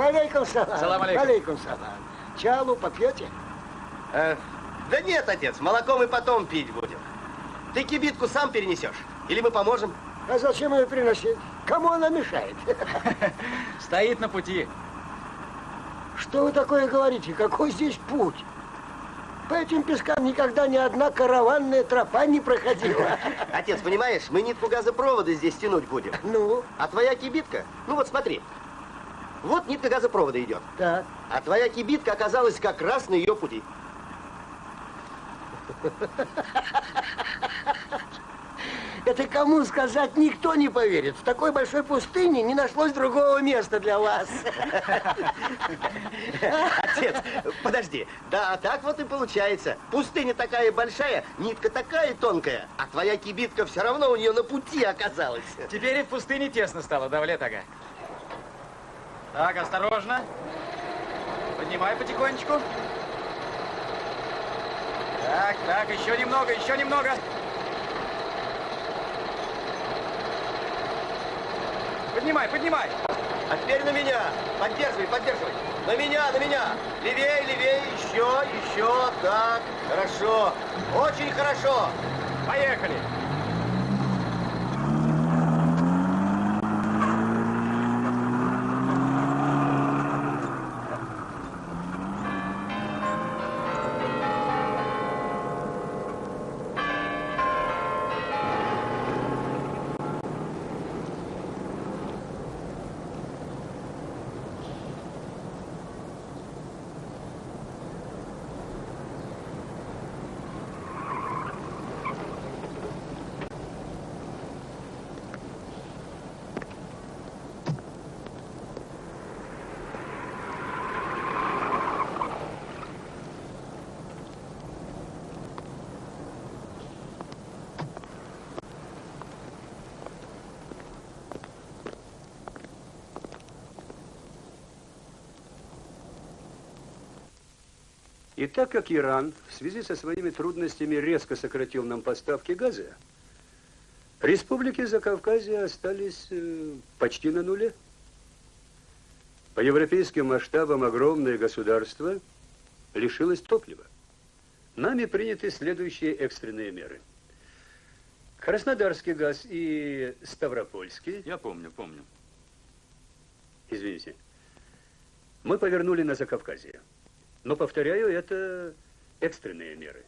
Алейкум салам. Салам алейкум. Алейкум салам. Чалу попьете? Да нет, отец, молоко мы потом пить будем. Ты кибитку сам перенесешь? Или мы поможем? А зачем ее приносить? Кому она мешает? Стоит на пути. Что вы такое говорите? Какой здесь путь? По этим пескам никогда ни одна караванная тропа не проходила. Отец, понимаешь, мы нитку газопровода здесь тянуть будем. Ну? А твоя кибитка, ну вот смотри. Вот нитка газопровода идет. Так. А твоя кибитка оказалась как раз на ее пути. Это кому сказать, никто не поверит. В такой большой пустыне не нашлось другого места для вас. Отец, подожди. Да, так вот и получается. Пустыня такая большая, нитка такая тонкая, а твоя кибитка все равно у нее на пути оказалась. Теперь и в пустыне тесно стало, Давлет ага. Так, осторожно. Поднимай потихонечку. Так, еще немного, еще немного. Поднимай, поднимай. А теперь на меня. Поддерживай, поддерживай. На меня, на меня. Левее, левее, еще. Так, хорошо. Очень хорошо. Поехали. И так как Иран в связи со своими трудностями резко сократил нам поставки газа, республики Закавказья остались почти на нуле. По европейским масштабам огромное государство лишилось топлива. Нами приняты следующие экстренные меры. Краснодарский газ и Ставропольский. Я помню. Извините. Мы повернули на Закавказье. Но, повторяю, это экстренные меры,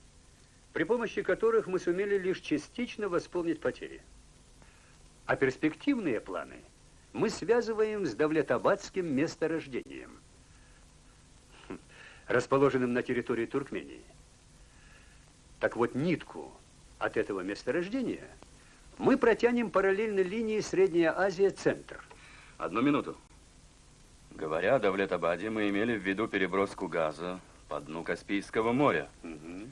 при помощи которых мы сумели лишь частично восполнить потери. А перспективные планы мы связываем с Давлетабадским месторождением, расположенным на территории Туркмении. Так вот, нитку от этого месторождения мы протянем параллельно линии Средняя Азия-Центр. Одну минуту. Говоря о Давлетабаде, мы имели в виду переброску газа по дну Каспийского моря. Угу.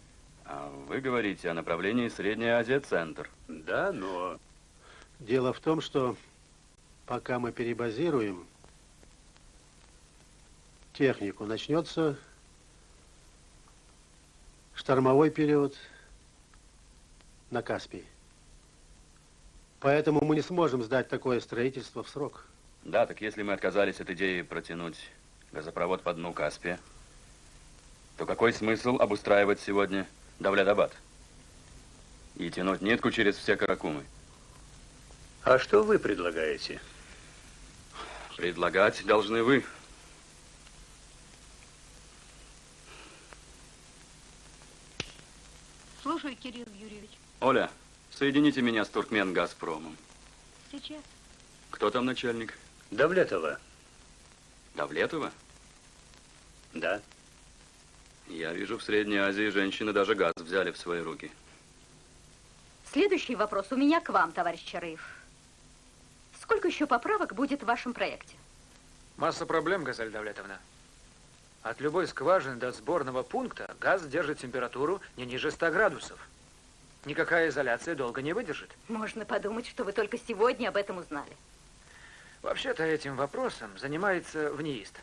А вы говорите о направлении Средняя Азия-Центр. Да, но... Дело в том, что пока мы перебазируем технику, начнется штормовой период на Каспий. Поэтому мы не сможем сдать такое строительство в срок. Да, так если мы отказались от идеи протянуть газопровод по дну Каспия, то какой смысл обустраивать сегодня Давлетабад и тянуть нитку через все Каракумы? А что вы предлагаете? Предлагать должны вы. Слушаю, Кирилл Юрьевич. Оля, соедините меня с Туркмен-Газпромом. Сейчас. Кто там начальник? Давлетова. Давлетова? Да. Я вижу, в Средней Азии женщины даже газ взяли в свои руки. Следующий вопрос у меня к вам, товарищ Чарыев. Сколько еще поправок будет в вашем проекте? Масса проблем, Газаль Давлетовна. От любой скважины до сборного пункта газ держит температуру не ниже 100 градусов. Никакая изоляция долго не выдержит. Можно подумать, что вы только сегодня об этом узнали. Вообще-то этим вопросом занимается ВНИИСТ.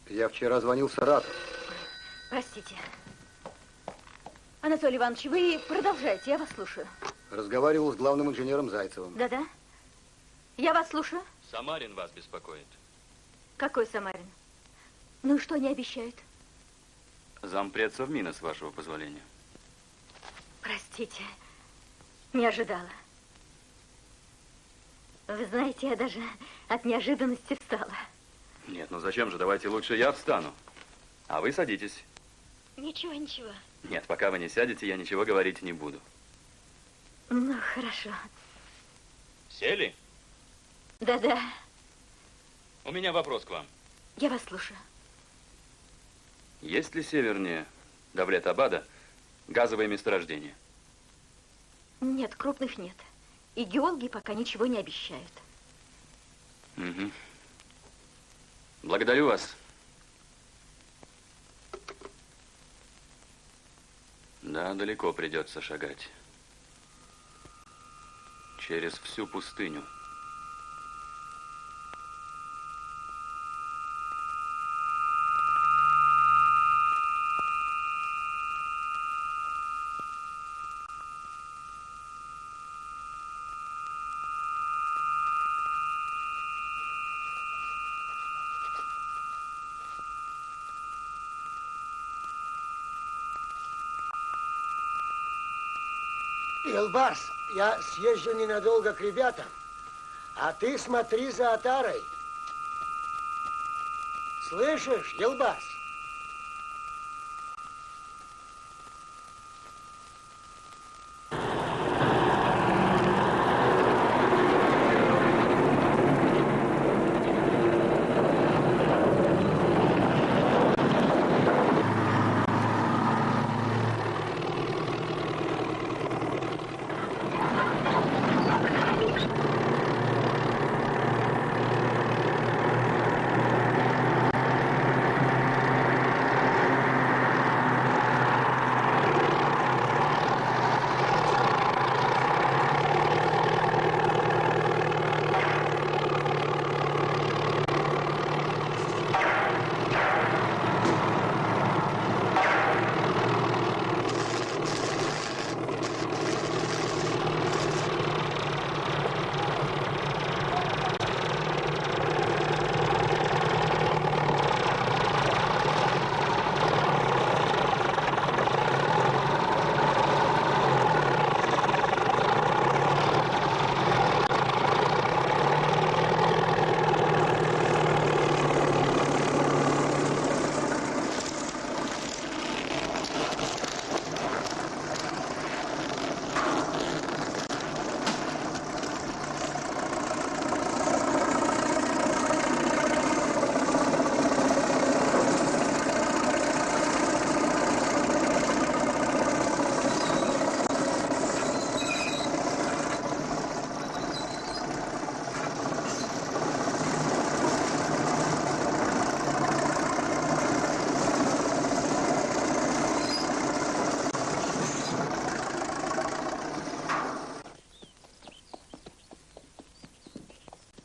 Я вчера звонил в Саратов. Простите. Анатолий Иванович, вы продолжайте, я вас слушаю. Разговаривал с главным инженером Зайцевым. Да-да. Я вас слушаю. Самарин вас беспокоит. Какой Самарин? Ну и что они обещают? Зампред Совмина, с вашего позволения. Простите, не ожидала. Вы знаете, я даже от неожиданности встала. Нет, ну зачем же? Давайте лучше я встану. А вы садитесь. Ничего, ничего. Нет, пока вы не сядете, я ничего говорить не буду. Ну, хорошо. Сели? Да-да, У меня вопрос к вам. я вас слушаю. Есть ли севернее Давлет-Абада газовые месторождения? Нет, крупных нет. И геологи пока ничего не обещают. Угу. Благодарю вас. Да, далеко придется шагать. Через всю пустыню. Елбарс, я съезжу ненадолго к ребятам, а ты смотри за отарой. Слышишь, Елбарс?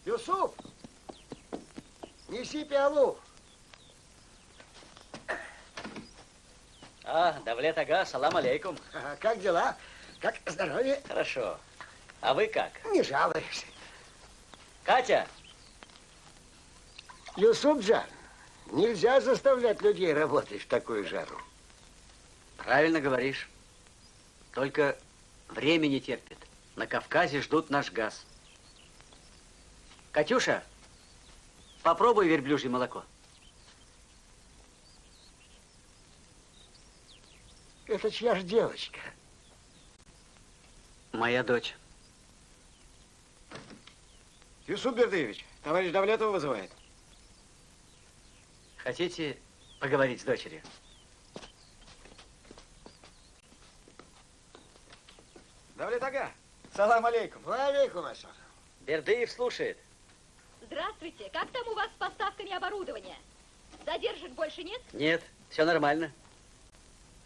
Юсуп, неси пиалу. Давлет ага, салам алейкум. Как дела? Как здоровье? Хорошо. А вы как? Не жалуешься. Катя! Юсупджан, нельзя заставлять людей работать в такую жару. Правильно говоришь. Только время не терпит. На Кавказе ждут наш газ. Катюша, попробуй верблюжье молоко. Это чья ж девочка? Моя дочь. Юсуп Бердыевич, товарищ Давлетова вызывает. Хотите поговорить с дочерью? Давлет ага, салам алейкум. Алейкум ассалам. Бердыев слушает. Здравствуйте. Как там у вас с поставками оборудования? Задержек больше нет? Нет, все нормально.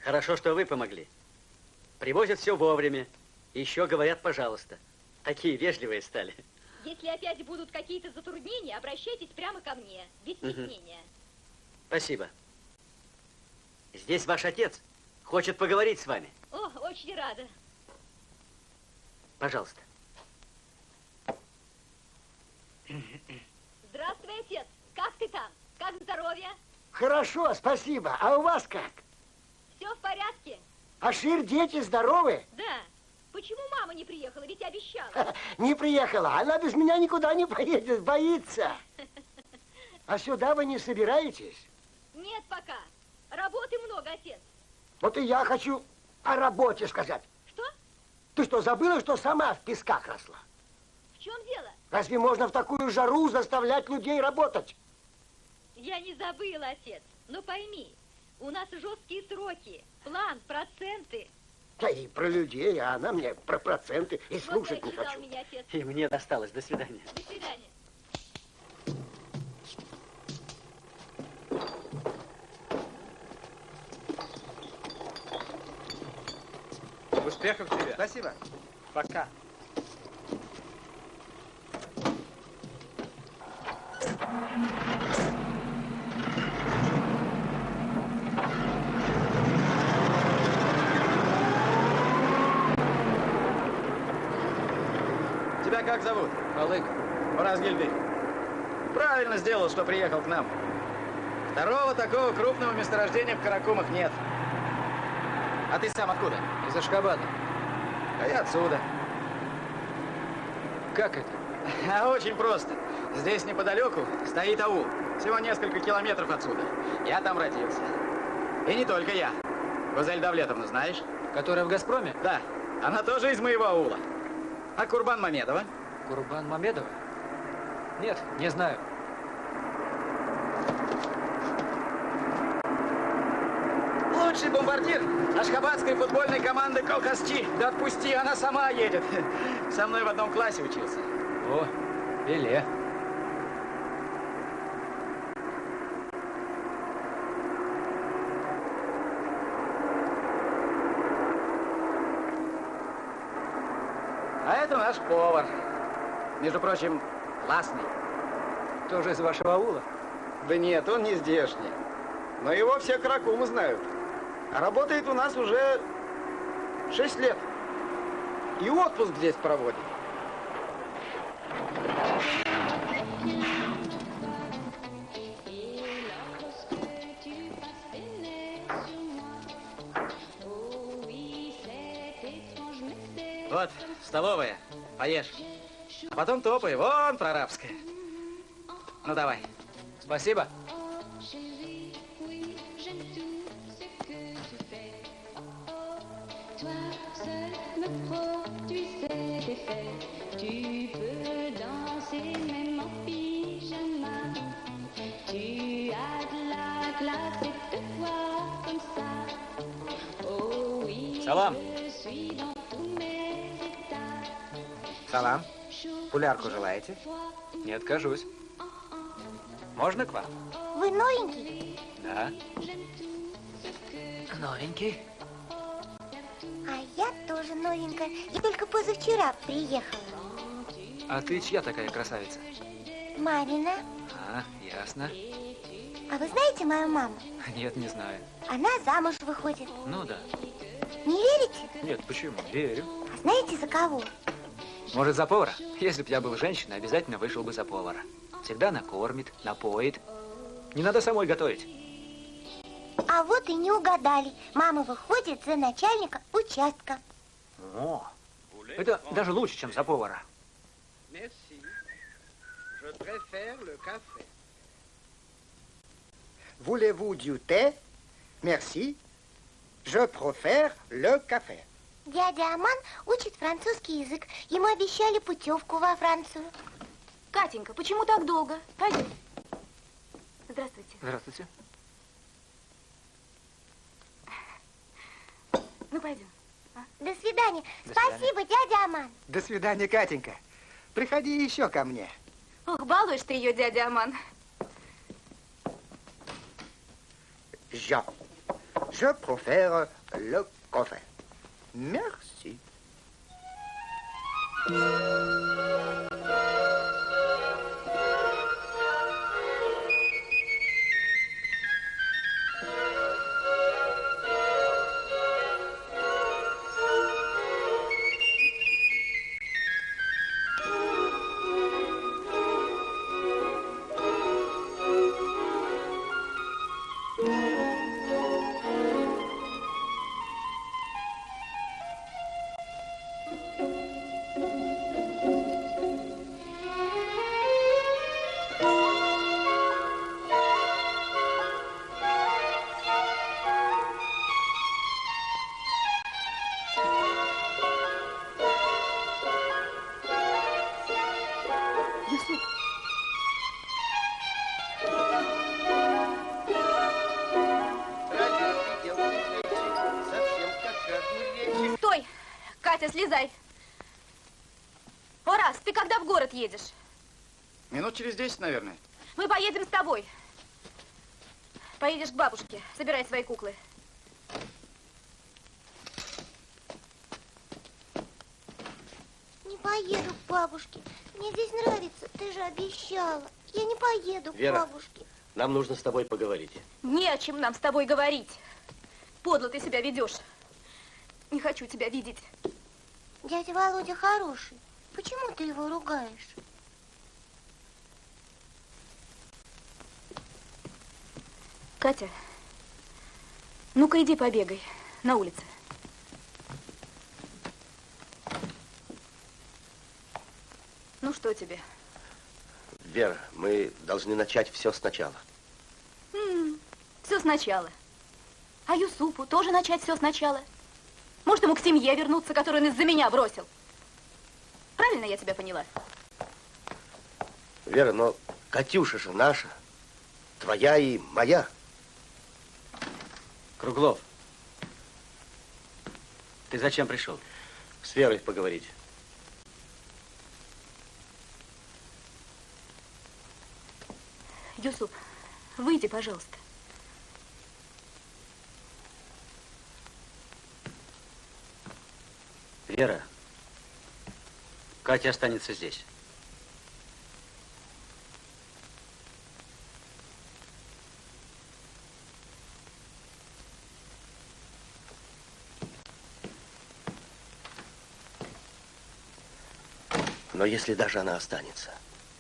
Хорошо, что вы помогли. Привозят все вовремя. Еще говорят, пожалуйста. Такие вежливые стали. Если опять будут какие-то затруднения, обращайтесь прямо ко мне, без стеснения. Спасибо. Здесь ваш отец хочет поговорить с вами. О, очень рада. Пожалуйста. Здравствуй, отец. как ты там? Как здоровье? Хорошо, спасибо. А у вас как? Все в порядке? Ашир, дети здоровы? Да. Почему мама не приехала? Ведь обещала. Не приехала. Она без меня никуда не поедет, боится. А сюда вы не собираетесь? Нет пока. Работы много, отец. Вот и я хочу о работе сказать. Что? Ты что, забыла, что сама в песках росла? В чем дело? Разве можно в такую жару заставлять людей работать? Я не забыла, отец. Но пойми, у нас жесткие сроки, план, проценты. Да и про людей, а она мне про проценты и слушать Вот не отчитал хочу. меня отец. И мне досталось. До свидания. До свидания. Успехов тебе. Спасибо. Пока. Тебя как зовут? Балык. Уразгильды. Правильно сделал, что приехал к нам. Второго такого крупного месторождения в Каракумах нет. А ты сам откуда? Из Ашхабада. А я отсюда. Как это? А очень просто. Здесь неподалеку стоит аул. Всего несколько километров отсюда. Я там родился. И не только я. Гузель Давлетовну знаешь? Которая в «Газпроме»? Да. Она тоже из моего аула. А Курбан Мамедова? Курбан Мамедова? Нет, не знаю. Лучший бомбардир ашхабадской футбольной команды Колхозчи. Да отпусти, она сама едет. Со мной в одном классе учился. О, Пеле. А это наш повар. Между прочим, классный. Тоже из вашего аула? Да нет, он не здешний. Но его все Каракумы знают. А работает у нас уже 6 лет. И отпуск здесь проводит. Вот, столовая. Поешь. А потом топай. Вон прорабская. Ну, давай. Спасибо. Салам. Салам. Пулярку желаете? Не откажусь. Можно к вам? Вы новенький? Да. Новенький. А я тоже новенькая. Я только позавчера приехала. А ты чья такая красавица? Марина. А, ясно. А вы знаете мою маму? Нет, не знаю. Она замуж выходит. Ну да. Не верите? Нет, почему? Верю. А знаете, за кого? Может, за повара? Если бы я был женщиной, обязательно вышел бы за повара. Всегда накормит, напоит. Не надо самой готовить. А вот и не угадали. Мама выходит за начальника участка. О, это даже лучше, чем за повара. Merci. Je préfère le café. Voulez-vous du thé? Merci. Je préfère le café. Дядя Аман учит французский язык. Ему обещали путевку во Францию. Катенька, почему так долго? Пойдем. Здравствуйте. Здравствуйте. Ну, пойдем. До свидания. До Спасибо, дядя Аман. До свидания, Катенька. Приходи еще ко мне. Ох, балуешь ты ее, дядя Аман. Je préfère le café. Merci. Катя, слезай. Орас, ты когда в город едешь? Минут через 10, наверное. Мы поедем с тобой. Поедешь к бабушке, собирай свои куклы. Не поеду к бабушке. Мне здесь нравится, ты же обещала. Я не поеду к Вера, бабушке. нам нужно с тобой поговорить. Не о чем нам с тобой говорить. Подло ты себя ведешь. Не хочу тебя видеть. Дядя Володя хороший. Почему ты его ругаешь? Катя, ну-ка иди побегай на улице. Ну что тебе? Вера, мы должны начать все сначала. Все сначала. А Юсупу тоже начать все сначала. Может, ему к семье вернуться, которую он из-за меня бросил. Правильно я тебя поняла? Вера, но Катюша же наша. Твоя и моя. Круглов, ты зачем пришел? С Верой поговорить. Юсуп, выйди, пожалуйста. Вера, Катя останется здесь. Но если даже она останется,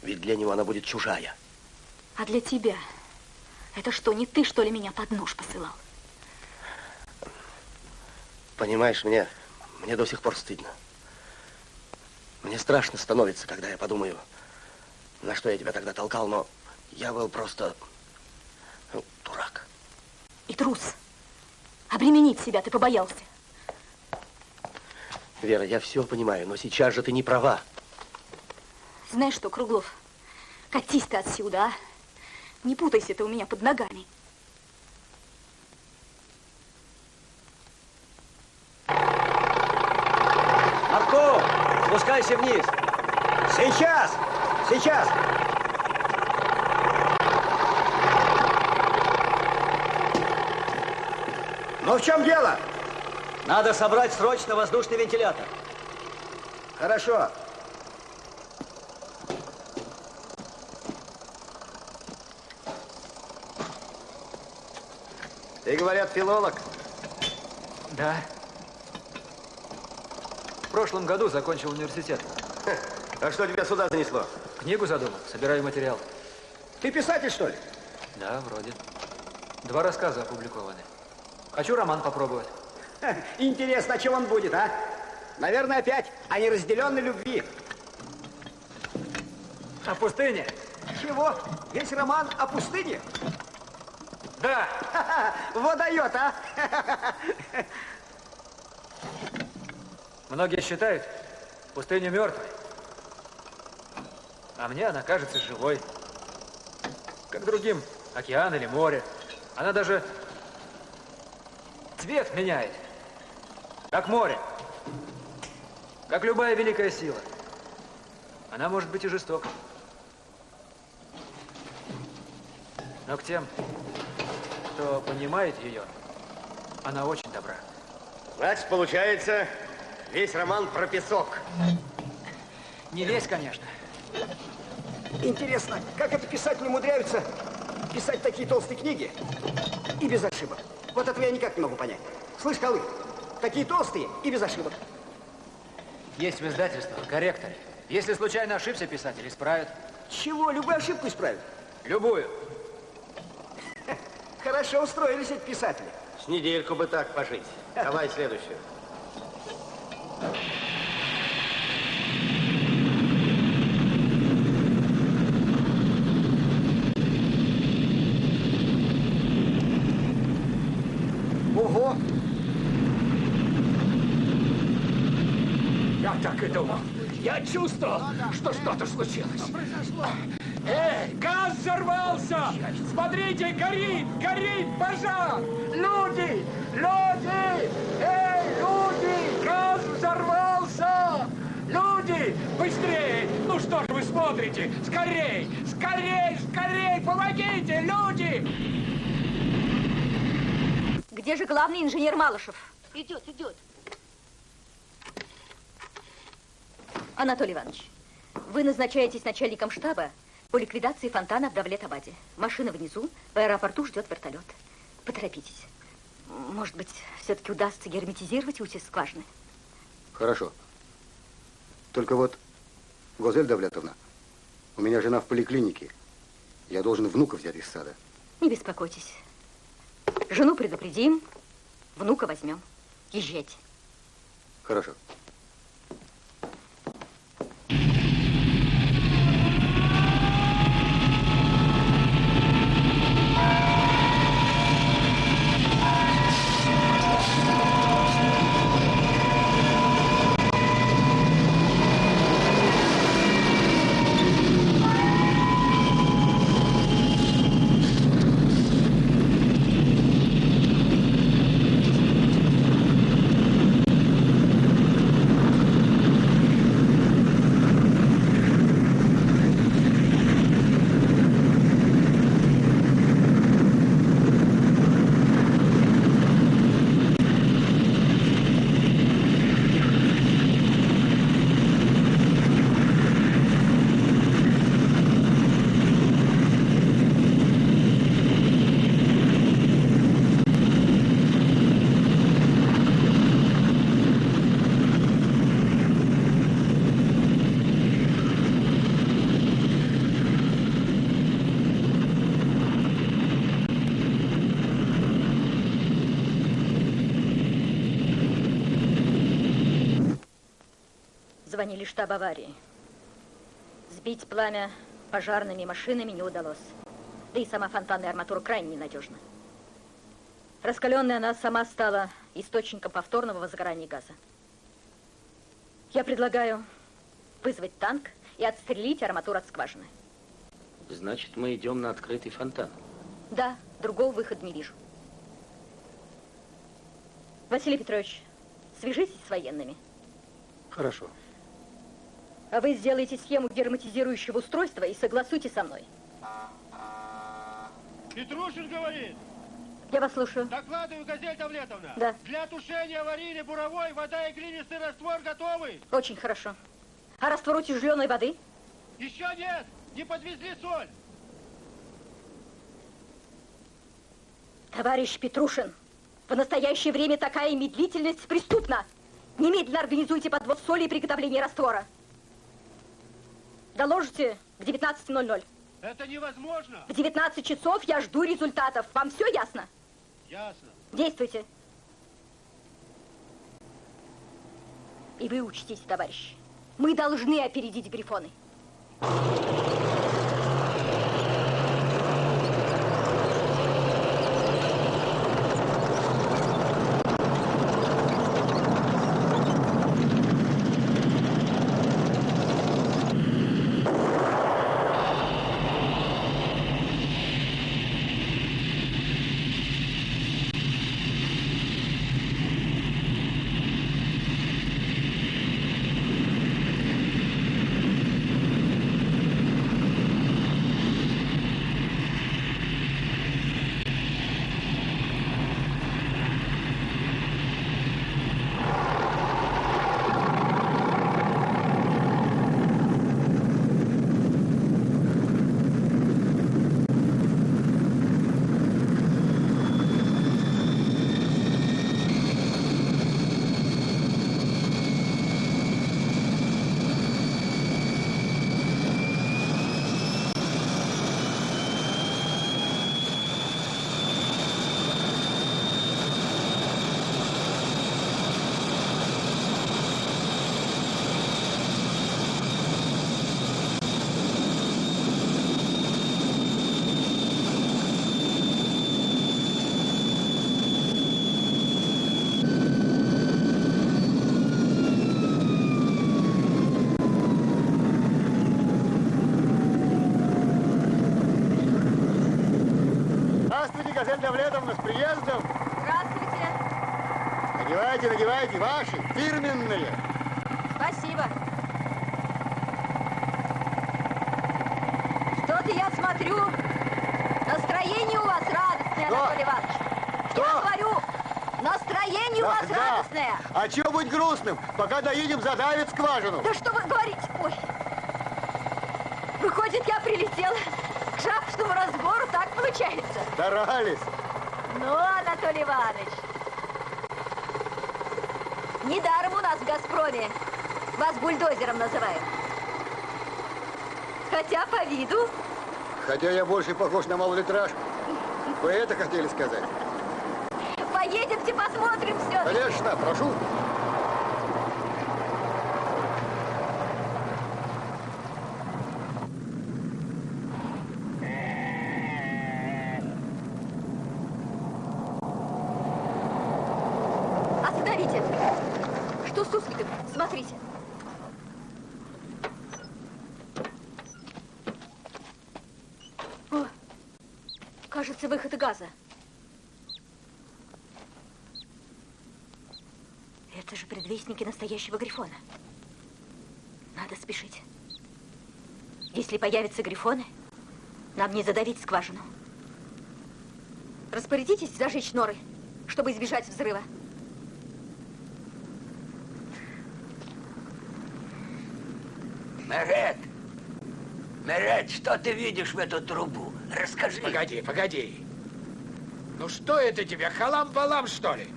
ведь для него она будет чужая. А для тебя? Это что, не ты, что ли, меня под нож посылал? Понимаешь, мне до сих пор стыдно. Мне страшно становится, когда я подумаю, на что я тебя тогда толкал, но я был просто дурак. И трус. Обременить себя ты побоялся. Вера, я все понимаю, но сейчас же ты не права. Знаешь что, Круглов, катись ты отсюда, а? Не путайся ты у меня под ногами. Марко, спускайся вниз. Сейчас! Сейчас! Ну, в чем дело? Надо собрать срочно воздушный вентилятор. Хорошо. Ты, говорят, филолог? Да. В прошлом году закончил университет. А что тебя сюда занесло? Книгу задумал, собираю материал. Ты писатель, что ли? Да, вроде. 2 рассказа опубликованы. Хочу роман попробовать. Интересно, о чем он будет, а? Наверное, опять о неразделенной любви. О пустыне? Чего? Весь роман о пустыне? Да. Вот дает, а? Многие считают пустыню мертвой. А мне она кажется живой. Как другим океан или море. Она даже цвет меняет. Как море. Как любая великая сила. Она может быть и жестока. Но к тем, кто понимает ее, она очень добра. Значит, получается, весь роман про песок. Не весь, конечно. Интересно, как это писатели умудряются писать такие толстые книги и без ошибок? Вот этого я никак не могу понять. Слышь, Колы, такие толстые и без ошибок. Есть в издательствах корректоры. Если случайно ошибся писатель, исправят. Чего? Любую ошибку исправят? Любую. Хорошо устроились эти писатели. С недельку бы так пожить. Давай следующую. Ого! Я так и думал. Я чувствовал, что что-то случилось. Эй, газ взорвался! Смотрите, горит, горит пожар! Люди! Люди! Эй, люди! Газ взорвался! быстрее! Ну что же вы смотрите? Скорей! Скорей! Скорей! Помогите, люди! Где же главный инженер Малышев? Идет, идет. Анатолий Иванович, вы назначаетесь начальником штаба по ликвидации фонтана в Давлет-Абаде. Машина внизу, в аэропорту ждет вертолет. Поторопитесь. Может быть, все-таки удастся герметизировать устье скважины? Хорошо. Только вот, Гозель Давлетовна, у меня жена в поликлинике. Я должен внука взять из сада. Не беспокойтесь. Жену предупредим, внука возьмем. Езжайте. Хорошо. Звонили штаб аварии. Сбить пламя пожарными машинами не удалось. Да и сама фонтанная арматура крайне ненадежна. Раскаленная она сама стала источником повторного возгорания газа. Я предлагаю вызвать танк и отстрелить арматуру от скважины. Значит, мы идем на открытый фонтан. Да, другого выхода не вижу. Василий Петрович, свяжитесь с военными. Хорошо. А вы сделайте схему герметизирующего устройства и согласуйте со мной. Петрушин говорит. Я вас слушаю. Докладываю, Газель Давлетовна. Да. Для тушения аварийной буровой вода и глинистый раствор готовы. Очень хорошо. А раствор утяжеленной воды? Еще нет. Не подвезли соль. Товарищ Петрушин, в настоящее время такая медлительность преступна. Немедленно организуйте подвоз соли и приготовление раствора. Доложите к 19:00. Это невозможно. В 19 часов я жду результатов. Вам все ясно? Ясно. Действуйте. И вы учтите, товарищи. Мы должны опередить Грифоны. Газель Давлетовна, с приездом! Здравствуйте. Надевайте, надевайте, ваши, фирменные. Спасибо. смотрю, настроение у вас радостное, Анатолий Иванович. Что? Я говорю, настроение у вас радостное. А чего быть грустным? Пока доедем, задавит скважину. Да что вы говорите? Ой. Выходит, я прилетела к шапочному разбору, так получается? Старались. Ну, Анатолий Иванович, недаром у нас в «Газпроме» вас бульдозером называют. Хотя по виду. Хотя я больше похож на малолитраж. Вы это хотели сказать? Поедемте, посмотрим все. Конечно, прошу. Остановите. Что с сусликами? Смотрите. О, кажется, выход газа. Это же предвестники настоящего Грифона. Надо спешить. Если появятся Грифоны, нам не задавить скважину. Распорядитесь зажечь норы, чтобы избежать взрыва. Мерет! Мерет, что ты видишь в эту трубу? Расскажи. Погоди, погоди. Ну что это тебе, халам-балам, что ли?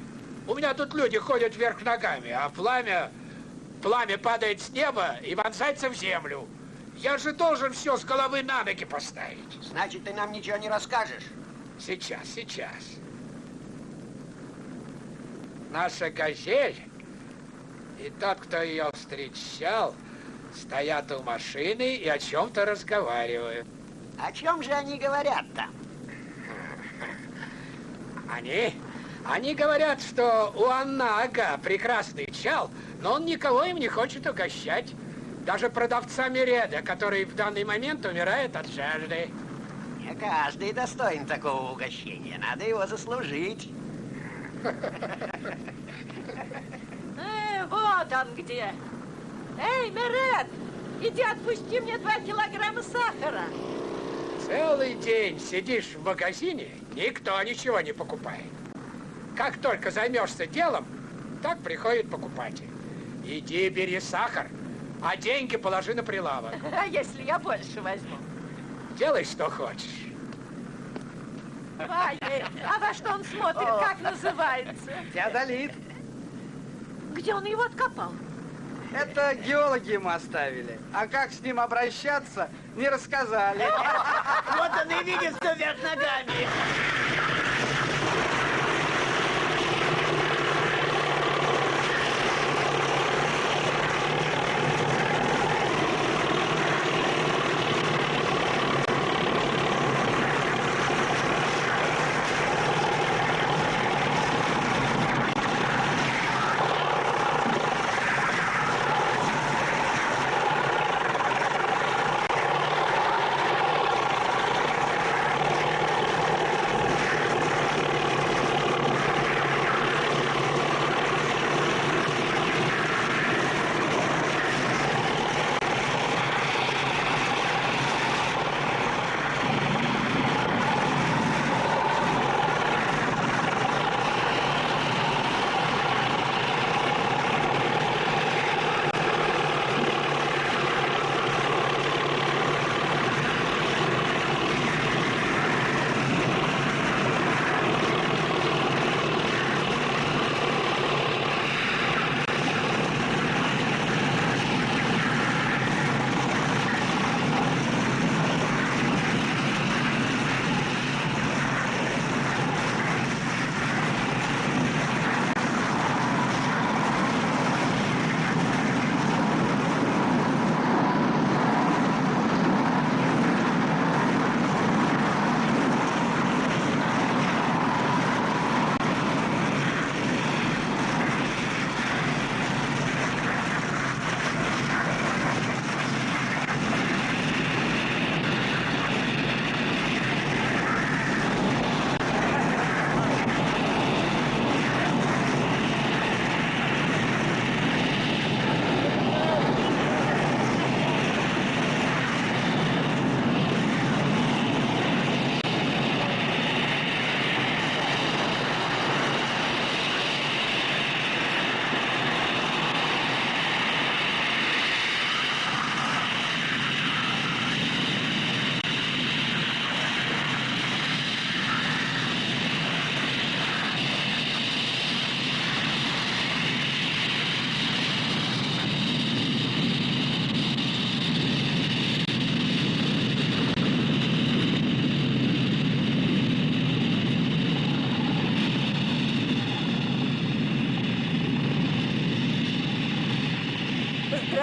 У меня тут люди ходят вверх ногами, а пламя падает с неба и вонзается в землю. Я же должен все с головы на ноги поставить. Значит, ты нам ничего не расскажешь? Сейчас. Наша «Газель» и тот, кто ее встречал, стоят у машины и о чем-то разговаривают. О чем же они говорят-то? Они говорят, что у Анна-ага прекрасный чал, но он никого им не хочет угощать. Даже продавца Мереда, который в данный момент умирает от жажды. Не каждый достоин такого угощения. Надо его заслужить. Вот он где. Эй, Меред, иди отпусти мне 2 килограмма сахара. Целый день сидишь в магазине, никто ничего не покупает. Как только займешься делом, так приходит покупатель. Иди бери сахар, а деньги положи на прилавок. А если я больше возьму? Делай, что хочешь. Ваня, а во что он смотрит, как называется? Теодолит. Где он его откопал? Это геологи ему оставили. А как с ним обращаться, не рассказали. Вот он и видит, что вверх ногами.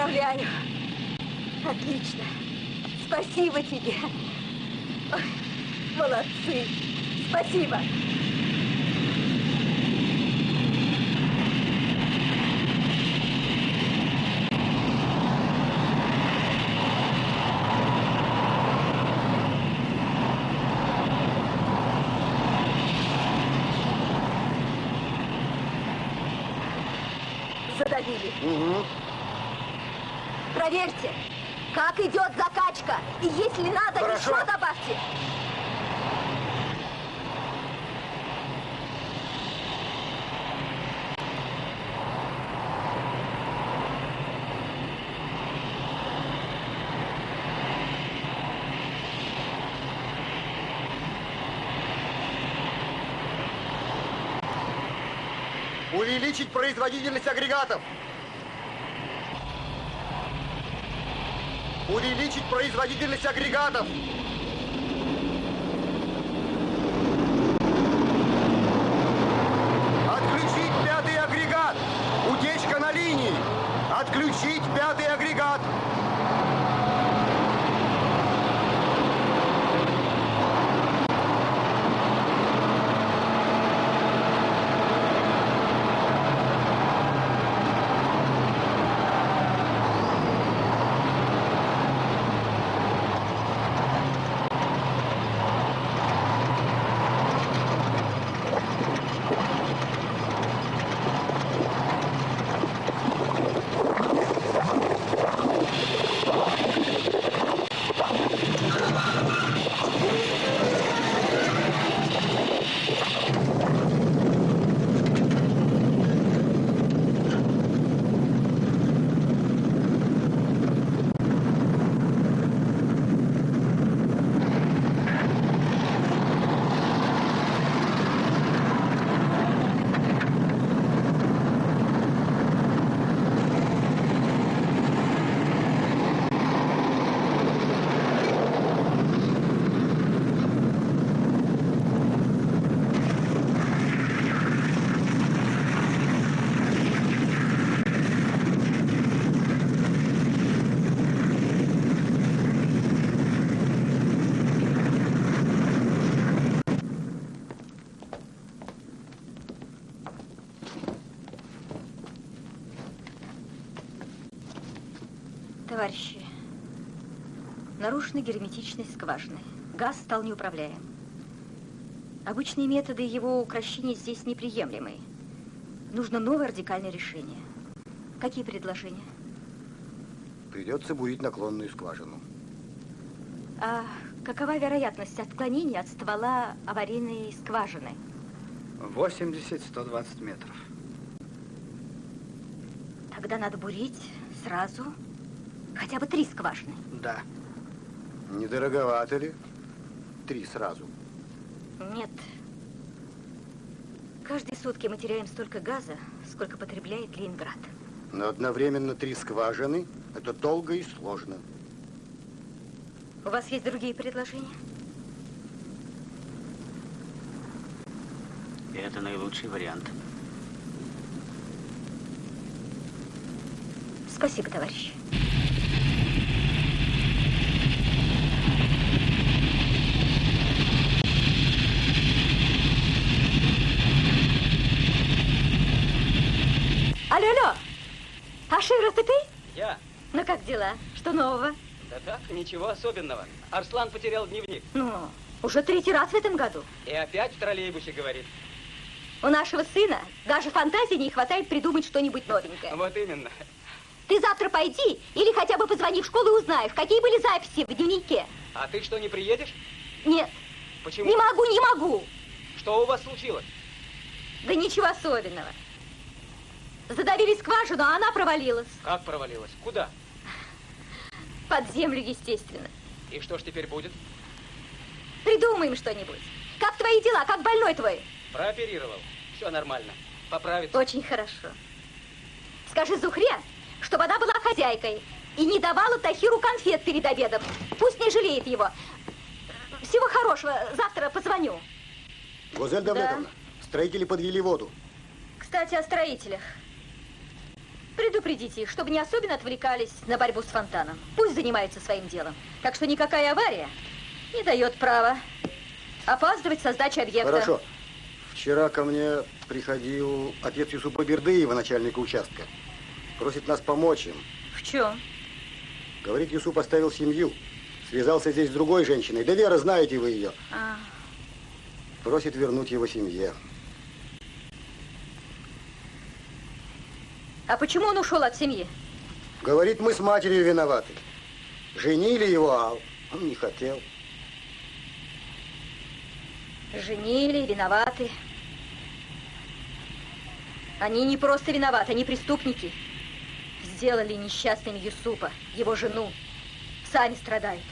Поздравляю. Отлично. Спасибо тебе. Ой, молодцы. Спасибо. Задавили. Угу. Проверьте, как идет закачка. И если надо, Хорошо. еще добавьте. Увеличить производительность агрегатов. Увеличить производительность агрегатов. Отключить 5-й агрегат. Утечка на линии. Отключить 5-й агрегат. Товарищи, нарушена герметичность скважины. Газ стал неуправляем. Обычные методы его укрощения здесь неприемлемы. Нужно новое радикальное решение. Какие предложения? Придется бурить наклонную скважину. А какова вероятность отклонения от ствола аварийной скважины? 80-120 метров. Тогда надо бурить сразу хотя бы 3 скважины. Да. Не дороговато ли? 3 сразу. Нет. Каждые сутки мы теряем столько газа, сколько потребляет Ленинград. Но одновременно 3 скважины – это долго и сложно. У вас есть другие предложения? Это наилучший вариант. Спасибо, товарищ. Алло, алло! Ашир, это ты? Я? Ну как дела? Что нового? Да так, ничего особенного. Арслан потерял дневник. Ну, уже 3-й раз в этом году. И опять в троллейбусе говорит. У нашего сына даже фантазии не хватает придумать что-нибудь новенькое. Вот именно. Ты завтра пойди или хотя бы позвони в школу и узнай, какие были записи в дневнике. А ты что, не приедешь? Нет. Почему? Не могу, не могу. Что у вас случилось? Да ничего особенного. Задавили скважину, а она провалилась. Как провалилась? Куда? Под землю, естественно. И что ж теперь будет? Придумаем что-нибудь. Как твои дела? Как больной твой? Прооперировал. Все нормально. Поправится. Очень хорошо. Скажи Зухре, чтобы она была хозяйкой и не давала Тахиру конфет перед обедом. Пусть не жалеет его. Всего хорошего. Завтра позвоню. Гозель Давлетовна, строители подвели воду. Кстати, о строителях. Предупредите их, чтобы не особенно отвлекались на борьбу с фонтаном. Пусть занимаются своим делом. Так что никакая авария не дает права опаздывать со сдачи объекта. Хорошо. Вчера ко мне приходил отец Юсупа Бердыева, начальника участка. Просит нас помочь им. В чем? Говорит, Юсуп оставил семью. Связался здесь с другой женщиной. Да, Вера, знаете вы ее. Просит вернуть его семье. А почему он ушел от семьи? Говорит, мы с матерью виноваты. Женили его, а он не хотел. Женили, виноваты. Они не просто виноваты, они преступники. Сделали несчастным Юсупа, его жену. Сами страдают.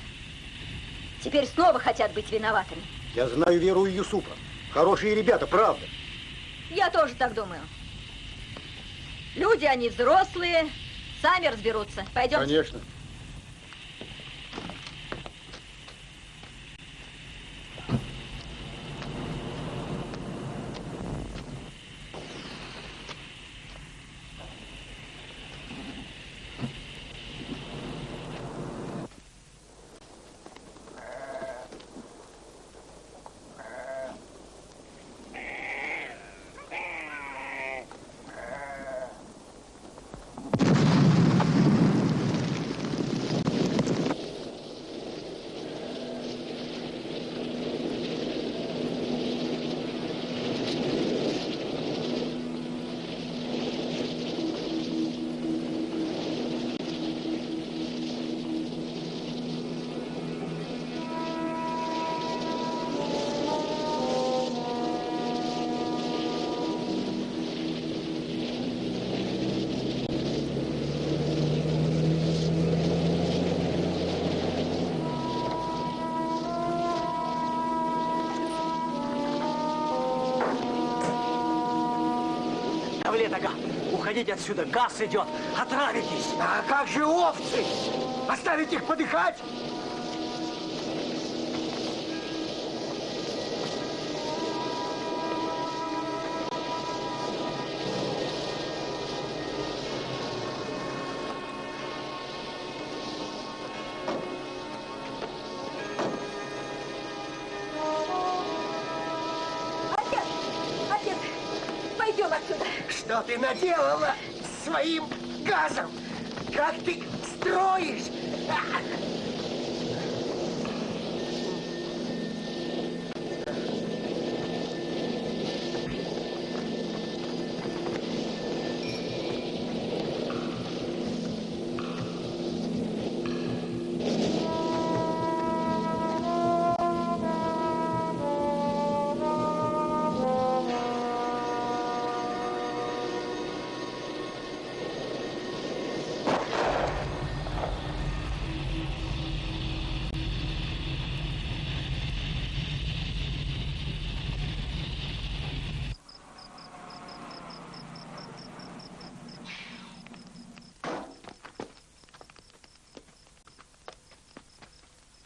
Теперь снова хотят быть виноватыми. Я знаю Веру и Юсупа. Хорошие ребята, правда. Я тоже так думаю. Люди, они взрослые, сами разберутся. Пойдем. Конечно. Давлет-ага, уходите отсюда, газ идет, отравитесь. А как же овцы? Оставить их подыхать? Отец, пойдем отсюда. Что ты наделала своим газом? Как ты строишь?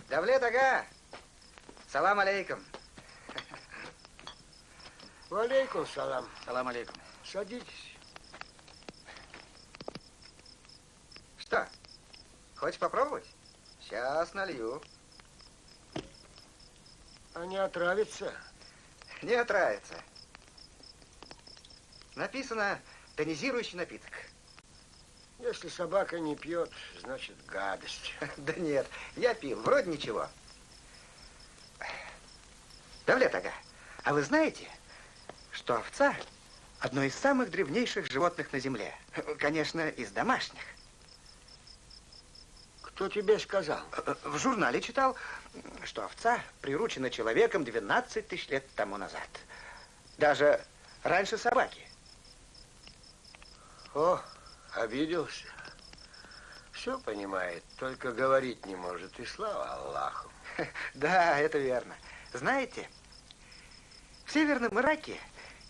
Давлет-ага, салам алейкум. Алейкум салам. Салам алейкум. Садитесь. Что, хочешь попробовать? Сейчас налью. А не отравится? Не отравится. Написано тонизирующий напиток. Если собака не пьет, значит гадость. Да нет, я пил, вроде ничего. Давлет-ага, а вы знаете, что овца одно из самых древнейших животных на земле? Конечно, из домашних. Кто тебе сказал? В журнале читал, что овца приручена человеком 12 тысяч лет тому назад. Даже раньше собаки. О, обиделся. Все понимает, только говорить не может. И слава Аллаху. Да, это верно. Знаете, в Северном Ираке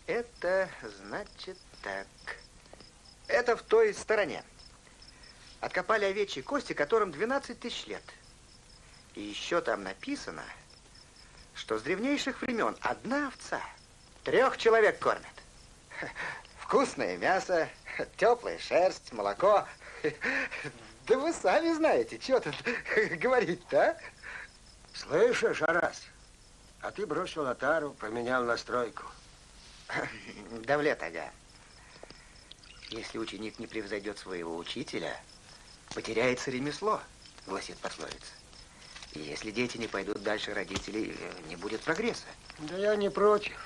это значит так. Это в той стороне. Откопали овечьи кости, которым 12 тысяч лет. И еще там написано, что с древнейших времен одна овца 3 человек кормит. Вкусное мясо, Теплая шерсть, молоко. Да вы сами знаете, что тут говорить-то, а? Слышишь, Арас? А ты бросил отару, поменял настройку. Давлет ага. Если ученик не превзойдет своего учителя, потеряется ремесло, гласит пословица. И если дети не пойдут дальше родителей, не будет прогресса. Да я не против.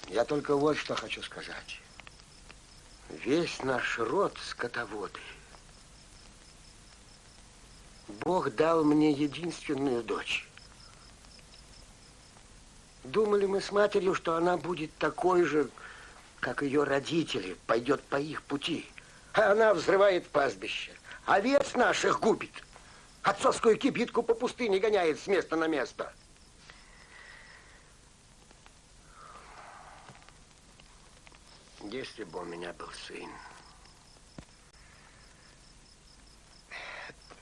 Я только вот что хочу сказать. Весь наш род скотоводы. Бог дал мне единственную дочь. Думали мы с матерью, что она будет такой же, как ее родители, пойдет по их пути. А она взрывает пастбище, овец наших губит. Отцовскую кибитку по пустыне гоняет с места на место. Если бы у меня был сын.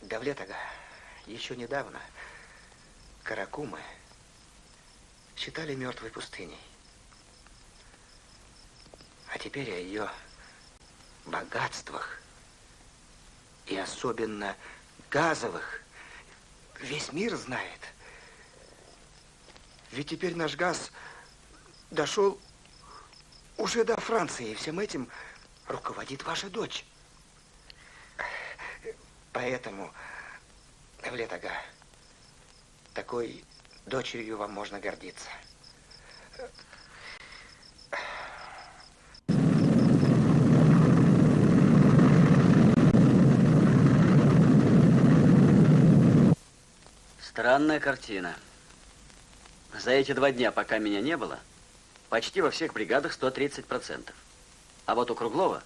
Давлет ага, еще недавно Каракумы считали мертвой пустыней. А теперь о ее богатствах и особенно газовых весь мир знает. Ведь теперь наш газ дошел уже до Франции, и всем этим руководит ваша дочь. Поэтому, Давлет ага, такой дочерью вам можно гордиться. Странная картина. За эти 2 дня, пока меня не было, почти во всех бригадах 130%. А вот у Круглова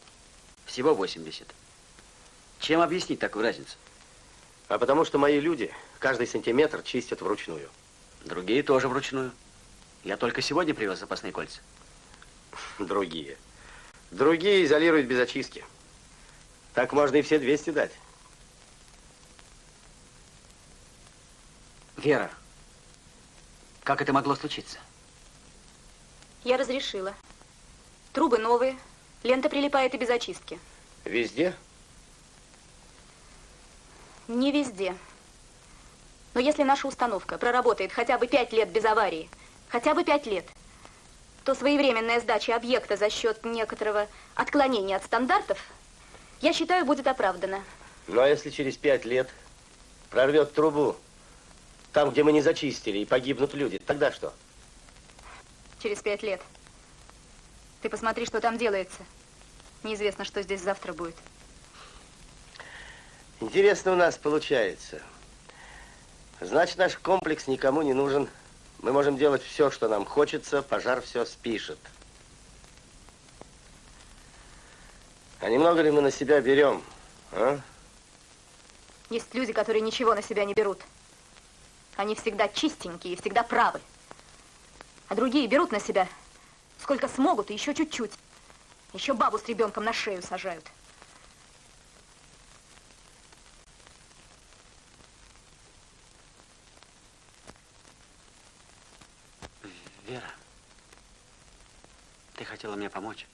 всего 80%. Чем объяснить такую разницу? А потому что мои люди каждый сантиметр чистят вручную. Другие тоже вручную. Я только сегодня привез запасные кольца. Другие. Другие изолируют без очистки. Так можно и все 200 дать. Вера, как это могло случиться? Я разрешила. Трубы новые, лента прилипает и без очистки. Везде? Не везде. Но если наша установка проработает хотя бы 5 лет без аварии, хотя бы 5 лет, то своевременная сдача объекта за счет некоторого отклонения от стандартов, я считаю, будет оправдана. Ну, а если через 5 лет прорвет трубу, там, где мы не зачистили, и погибнут люди, тогда что? Через 5 лет. Ты посмотри, что там делается. Неизвестно, что здесь завтра будет. Интересно у нас получается. Значит, наш комплекс никому не нужен. Мы можем делать все, что нам хочется, пожар все спишет. А немного ли мы на себя берем, а? Есть люди, которые ничего на себя не берут. Они всегда чистенькие и всегда правы. А другие берут на себя сколько смогут и еще чуть-чуть. Еще бабу с ребенком на шею сажают. Вера, ты хотела мне помочь?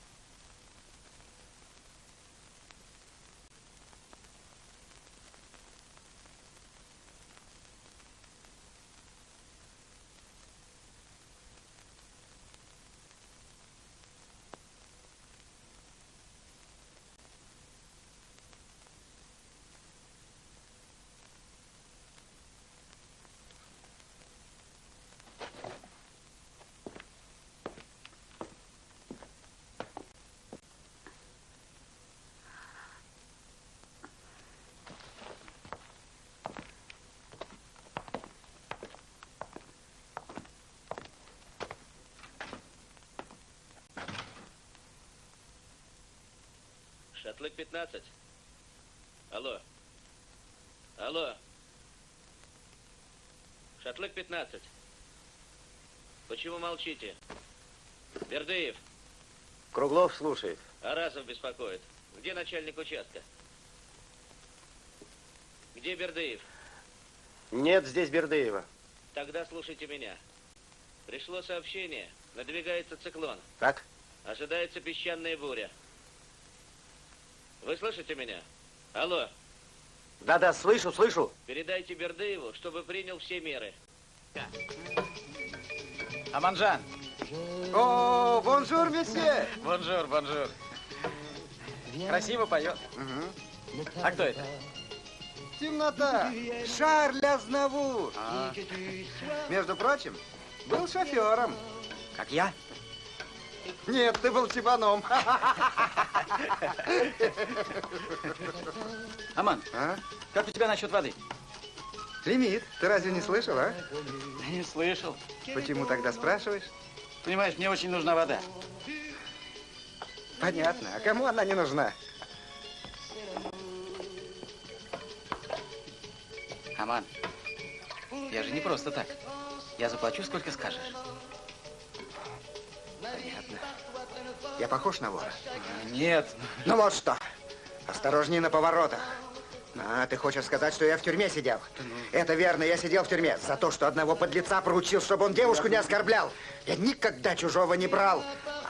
Шатлык 15. Алло. Алло. Шатлык 15. Почему молчите? Бердыев. Круглов слушает. Арасов беспокоит. Где начальник участка? Где Бердыев? Нет здесь Бердыева. Тогда слушайте меня. Пришло сообщение. Надвигается циклон. Так? Ожидается песчаная буря. Вы слышите меня? Алло. Да-да, слышу, слышу. Передайте Бердыеву, чтобы принял все меры. Аманжан. О, бонжур, месье. Бонжур, бонжур. Красиво поет. А кто это? Темнота. Шарль Азнавур. Между прочим, был шофером. Как я? Нет, ты был чебаном. Аман, как у тебя насчет воды? Лимит. Ты разве не слышал, а? Не слышал. Почему тогда спрашиваешь? Понимаешь, мне очень нужна вода. Понятно. А кому она не нужна? Аман, я же не просто так. Я заплачу, сколько скажешь. Понятно. Я похож на вора? Нет. Ну вот что. Осторожней на поворотах. А, ты хочешь сказать, что я в тюрьме сидел? Это верно, я сидел в тюрьме за то, что одного подлеца поручил, чтобы он девушку не оскорблял. Я никогда чужого не брал.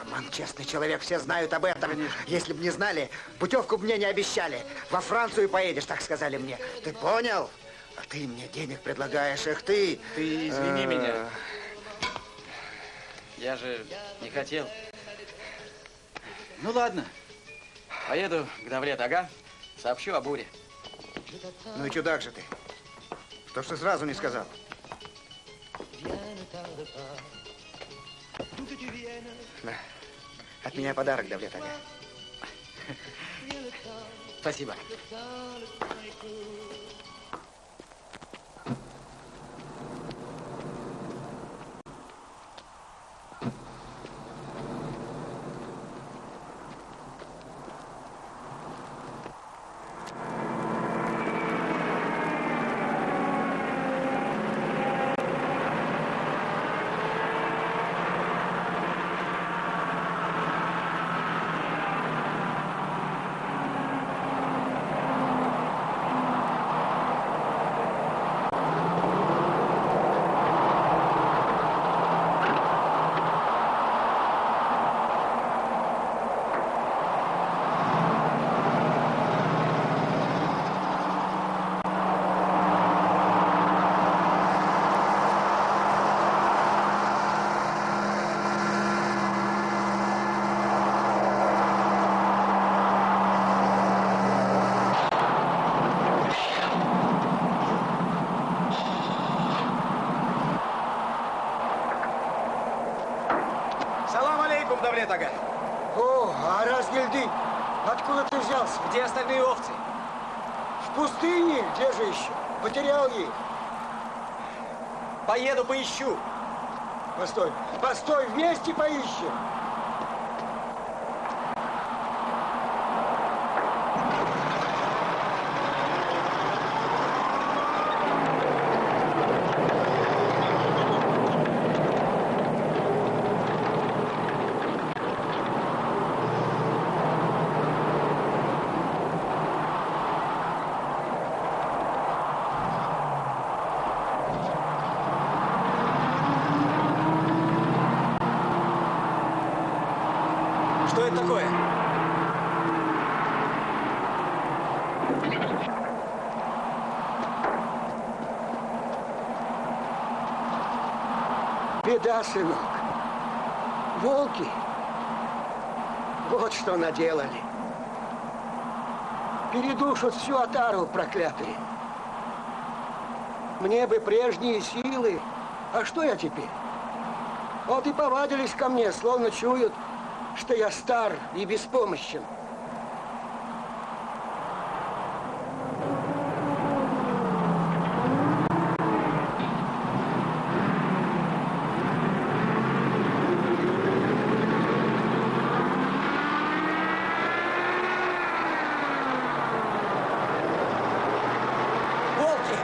Аман честный человек, все знают об этом. Если бы не знали, путевку бы мне не обещали. Во Францию поедешь, так сказали мне. Ты понял? А ты мне денег предлагаешь, эх ты. Ты извини меня. Я же не хотел. Ну ладно. Поеду к Давлет Ага, сообщу о буре. Ну и чудак же ты. Что ж ты сразу не сказал? На. От меня подарок, Давлет Ага. Спасибо. Давлет Ага. О, Араз Гильдин, откуда ты взялся? Где остальные овцы? В пустыне? Где же еще? Потерял их. Поеду, поищу. Постой, постой, вместе поищем. Что это такое? Беда, сынок. Волки. Вот что наделали. Передушат всю отару, проклятые. Мне бы прежние силы. А что я теперь? Вот и повадились ко мне, словно чуют, что я стар и беспомощен. Волки!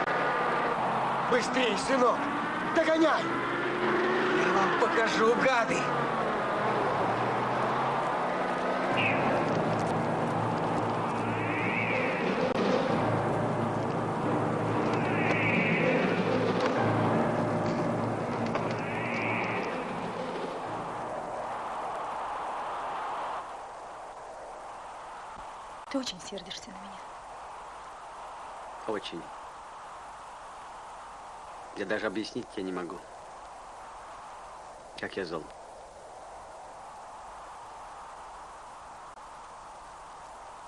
Быстрей, сынок! Догоняй! Я вам покажу, гады! Ты очень сердишься на меня. Очень. Я даже объяснить тебе не могу, как я зол.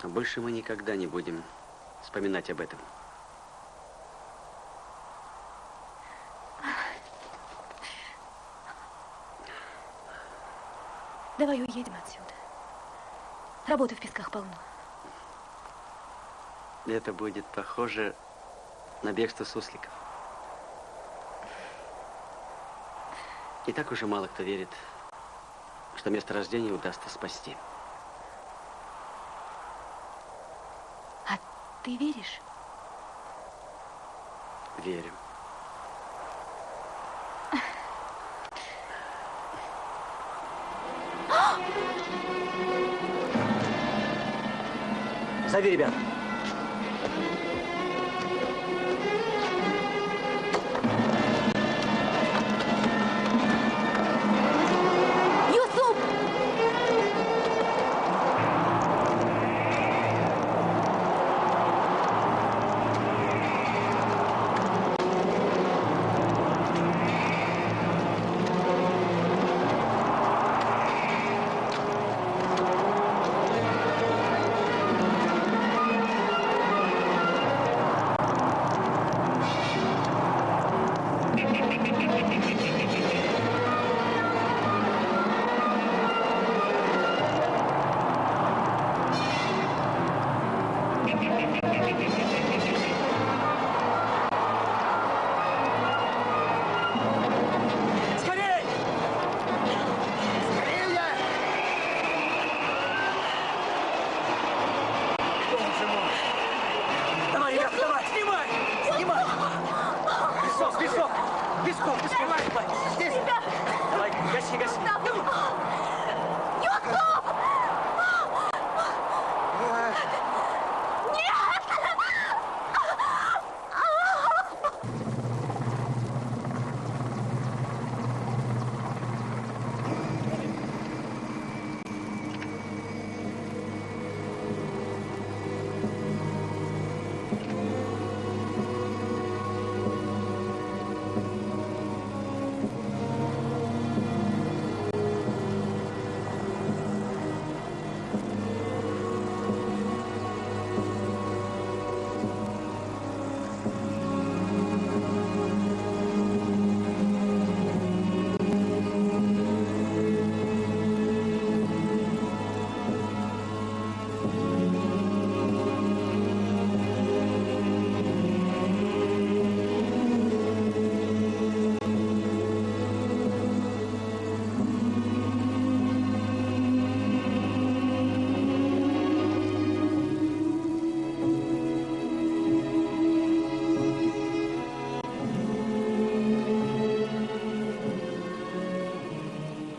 А больше мы никогда не будем вспоминать об этом. Давай уедем отсюда. Работы в Песках полно. Это будет похоже на бегство сусликов. И так уже мало кто верит, что месторождение удастся спасти. А ты веришь? Верю. Зови ребят.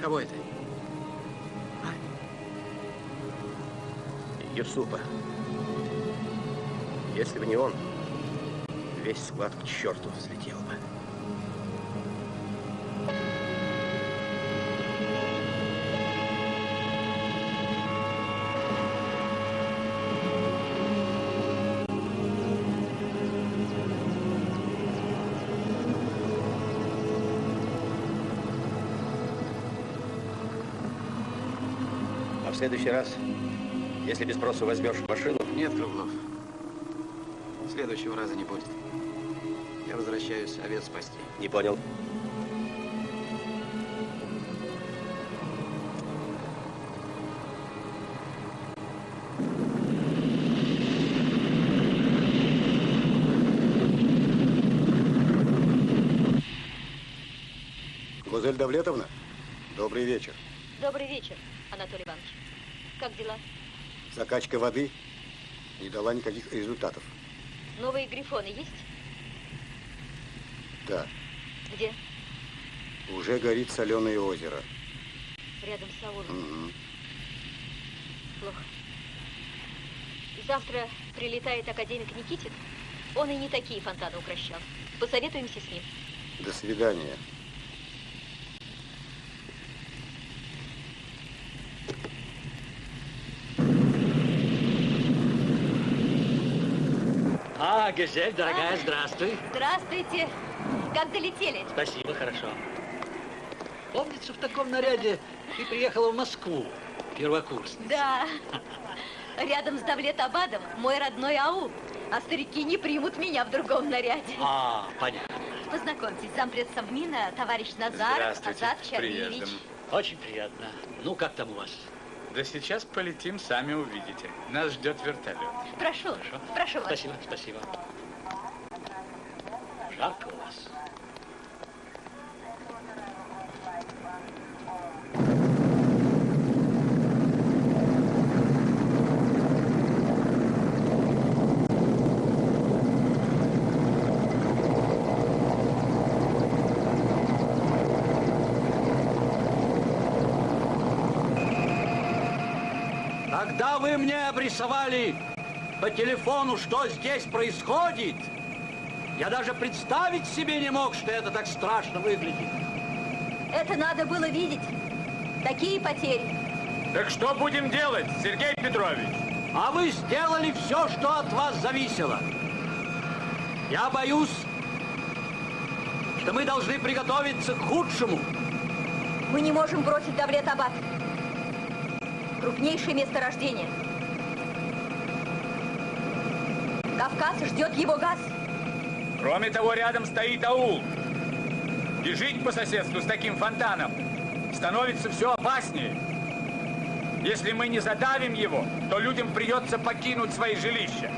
Кого это? Юсупа. Если бы не он, весь склад к черту взлетел бы. В следующий раз, если без спросу возьмешь машину... Нет, Круглов. Следующего раза не будет. Я возвращаюсь овец спасти. Не понял. Гузель Давлетовна, добрый вечер. Добрый вечер, Анатолий Иванович. Как дела? Закачка воды не дала никаких результатов. Новые грифоны есть? Да. Где? Уже горит соленое озеро. Рядом с аулом. Угу. Плохо. Завтра прилетает академик Никитин. Он и не такие фонтаны укращал. Посоветуемся с ним. До свидания. А, Газель, дорогая, здравствуй. Здравствуйте. Как долетели? Спасибо, хорошо. Помнится, в таком наряде ты приехала в Москву, первокурсница. Да. Рядом с Давлет-Абадом мой родной аул. А старики не примут меня в другом наряде. А, понятно. Познакомьтесь, зампред Совмина, товарищ Назаров, Азат Чарниевич. Очень приятно. Ну, как там у вас? Да сейчас полетим, сами увидите. Нас ждет вертолет. Прошу, прошу вас. Спасибо, спасибо. Жарко у вас. Когда вы мне обрисовали по телефону, что здесь происходит, я даже представить себе не мог, что это так страшно выглядит. Это надо было видеть. Такие потери. Так что будем делать, Сергей Петрович? А вы сделали все, что от вас зависело. Я боюсь, что мы должны приготовиться к худшему. Мы не можем бросить Давлет-Абад. Крупнейшее месторождение. Кавказ ждет его газ. Кроме того, рядом стоит аул. И жить по соседству с таким фонтаном становится все опаснее. Если мы не задавим его, то людям придется покинуть свои жилища.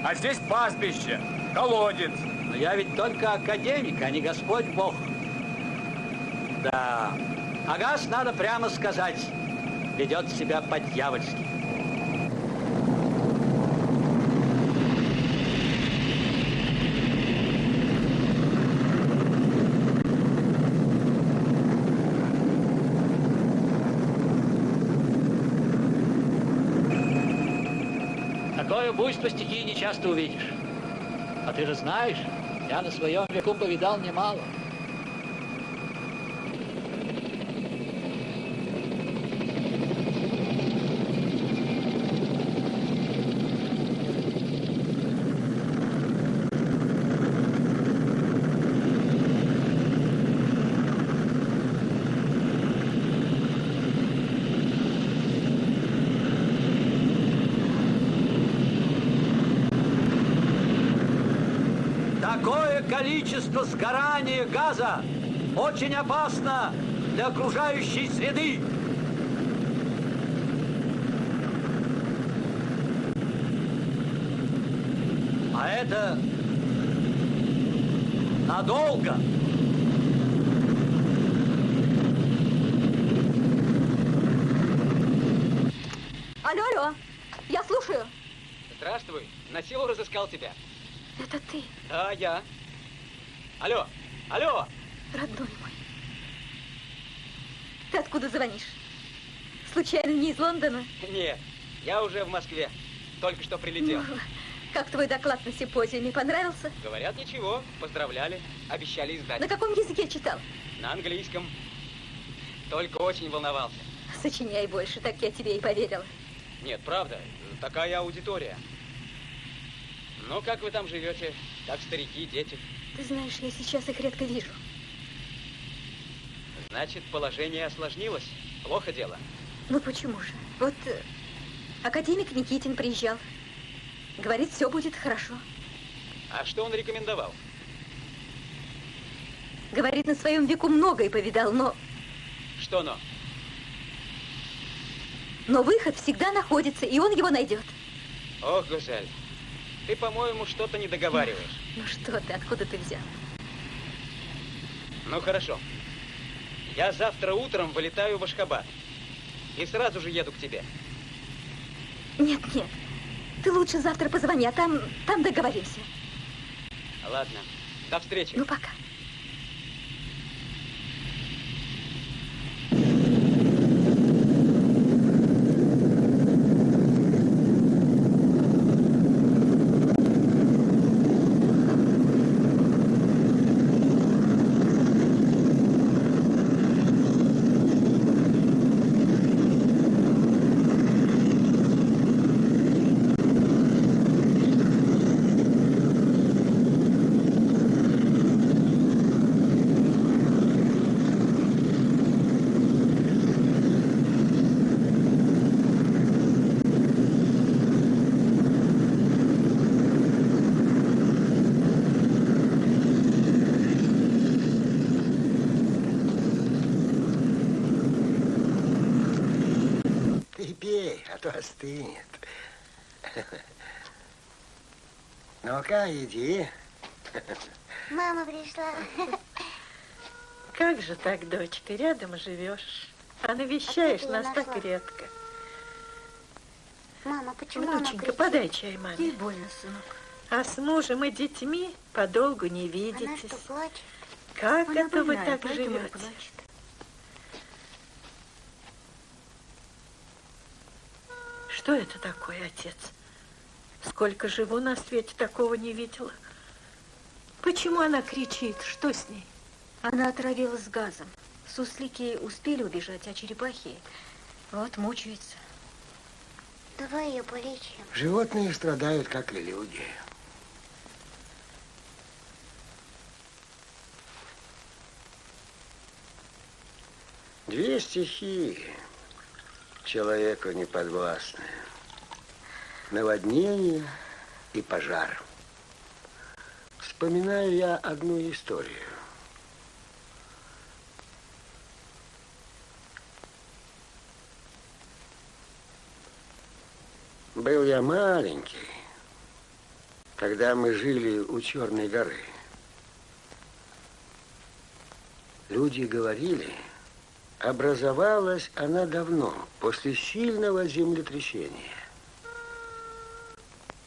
А здесь пастбище, колодец. Но я ведь только академик, а не Господь Бог. Да, а газ, надо прямо сказать, ведет себя по-дьявольски. Такое буйство стихии не часто увидишь. А ты же знаешь, я на своем веку повидал немало. Такое количество сгорания газа очень опасно для окружающей среды. А это надолго. Алло, алло, я слушаю. Здравствуй. На силу разыскал тебя. Это ты? Да, я. Алло, алло. Родной мой. Ты откуда звонишь? Случайно не из Лондона? Нет, я уже в Москве. Только что прилетел. Ну, как твой доклад на симпозиуме? Понравился? Говорят, ничего. Поздравляли. Обещали издать. На каком языке читал? На английском. Только очень волновался. Сочиняй больше, так я тебе и поверила. Нет, правда. Такая аудитория. Ну, как вы там живете? Как старики, дети? Ты знаешь, я сейчас их редко вижу. Значит, положение осложнилось? Плохо дело? Ну, почему же? Вот академик Никитин приезжал. Говорит, все будет хорошо. А что он рекомендовал? Говорит, на своем веку многое повидал, но... Что но? Но выход всегда находится, и он его найдет. Ох, Гузель, ты, по-моему, что-то не договариваешь. Ну что ты, откуда ты взял? Ну, хорошо. Я завтра утром вылетаю в Ашхабад. И сразу же еду к тебе. Нет, нет. Ты лучше завтра позвони, а там договоримся. Ладно. До встречи. Ну, пока. остынет. Ну-ка, иди. Мама пришла. Как же так, дочка, рядом живешь, а навещаешь нас так редко. Мама, почему она Внученька, кричит? подай чай маме. Ей больно, сынок. А с мужем и детьми подолгу не Она видитесь. что, плачет? Как Она это вы больная, так поэтому и живете? плачет. Что это такое, отец? Сколько живу на свете, такого не видела. Почему она кричит? Что с ней? Она отравилась газом. Суслики успели убежать, а черепахи вот мучаются. Давай ее полечим. Животные страдают, как и люди. Две стихии человеку не подвластны. Наводнение и пожар. Вспоминаю я одну историю. Был я маленький, когда мы жили у Черной горы. Люди говорили, образовалась она давно, после сильного землетрясения.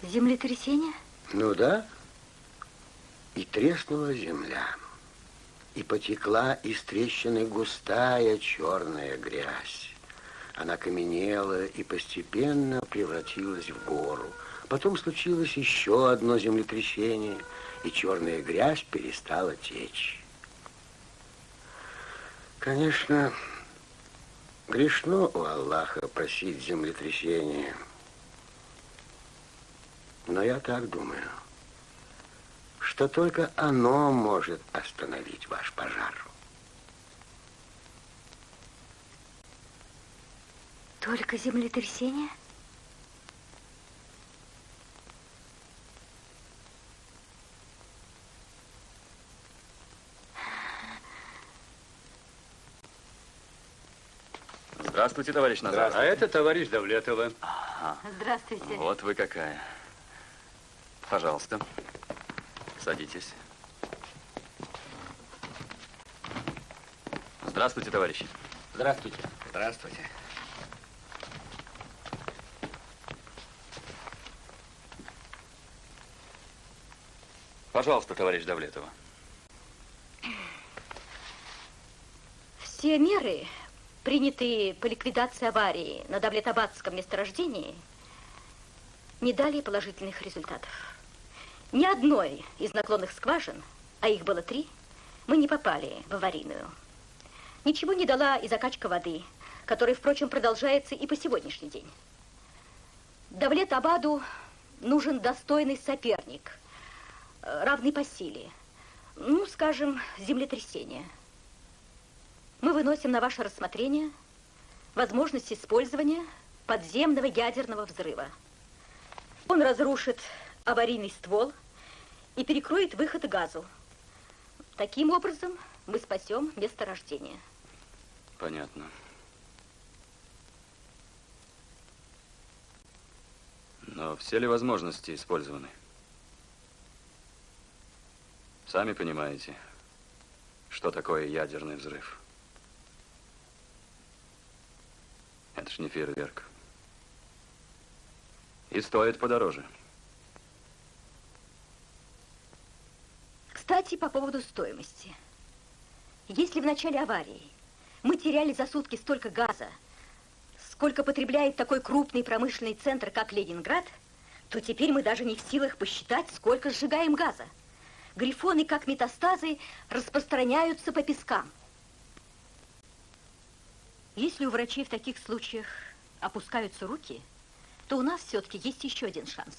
Землетрясение? Ну да. И треснула земля, и потекла из трещины густая черная грязь. Она каменела и постепенно превратилась в гору. Потом случилось еще одно землетрясение, и черная грязь перестала течь. Конечно, грешно у Аллаха просить землетрясения. Но я так думаю, что только оно может остановить ваш пожар. Только землетрясение? Здравствуйте, товарищ Назар. А это товарищ Давлетова. Ага. Здравствуйте. Вот вы какая. Пожалуйста, садитесь. Здравствуйте, товарищи. Здравствуйте. Здравствуйте. Пожалуйста, товарищ Давлетова. Все меры, принятые по ликвидации аварии на Давлетабадском месторождении, не дали положительных результатов. Ни одной из наклонных скважин, а их было 3, мы не попали в аварийную. Ничего не дала и закачка воды, которая, впрочем, продолжается и по сегодняшний день. Давлет-Абаду нужен достойный соперник, равный по силе. Ну, скажем, землетрясение. Мы выносим на ваше рассмотрение возможность использования подземного ядерного взрыва. Он разрушит аварийный ствол и перекроет выход газу. Таким образом мы спасем месторождение. Понятно. Но все ли возможности использованы? Сами понимаете, что такое ядерный взрыв. Это ж не фейерверк. И стоит подороже. Кстати, по поводу стоимости. Если в начале аварии мы теряли за сутки столько газа, сколько потребляет такой крупный промышленный центр, как Ленинград, то теперь мы даже не в силах посчитать, сколько сжигаем газа. Грифоны, как метастазы, распространяются по пескам. Если у врачей в таких случаях опускаются руки, то у нас все-таки есть еще один шанс.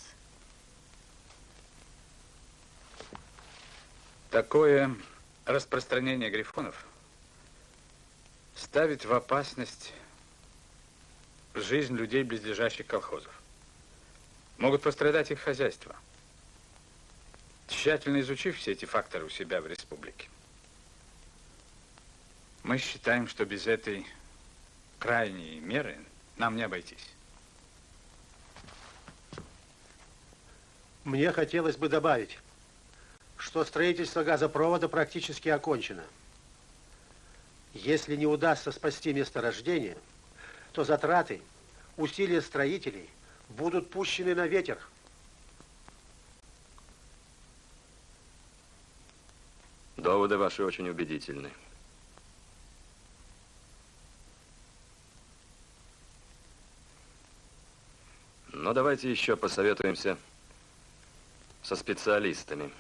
Такое распространение грифонов ставит в опасность жизнь людей близлежащих колхозов. Могут пострадать их хозяйства. Тщательно изучив все эти факторы у себя в республике, мы считаем, что без этой крайней меры нам не обойтись. Мне хотелось бы добавить, что строительство газопровода практически окончено. Если не удастся спасти месторождение, то затраты, усилия строителей будут пущены на ветер. Доводы ваши очень убедительны. Но давайте еще посоветуемся со специалистами.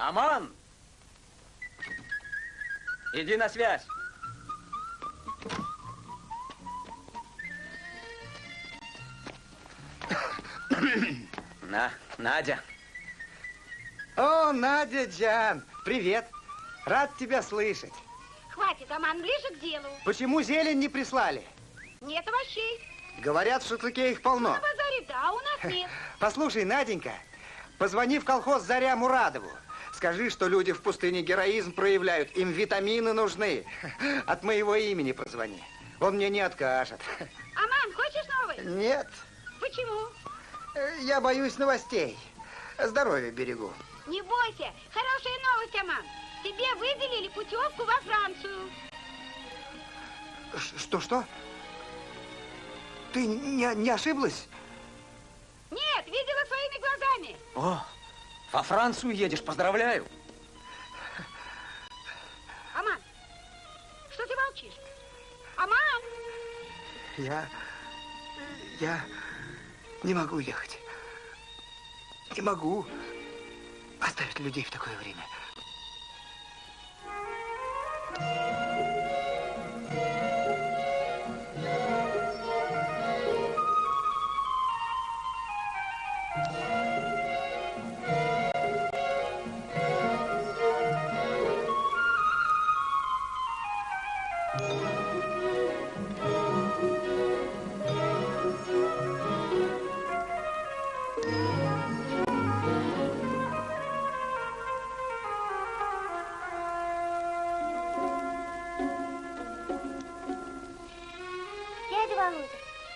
Аман! Иди на связь. Надя. О, Надя Джан, привет. Рад тебя слышать. Хватит, Аман, ближе к делу. Почему зелень не прислали? Нет овощей. Говорят, в Шатлыке их полно. На базаре, да, у нас нет. Послушай, Наденька, позвони в колхоз «Заря» Мурадову. Скажи, что люди в пустыне героизм проявляют. Им витамины нужны. От моего имени позвони. Он мне не откажет. Аман, хочешь новый? Нет. Почему? Я боюсь новостей. Здоровье берегу. Не бойся. Хорошая новость, Аман. Тебе выделили путевку во Францию. Что? Ты не ошиблась? Нет, видела своими глазами. О, во Францию едешь, поздравляю. Аман, что ты молчишь? Аман! Я не могу ехать. Не могу оставить людей в такое время.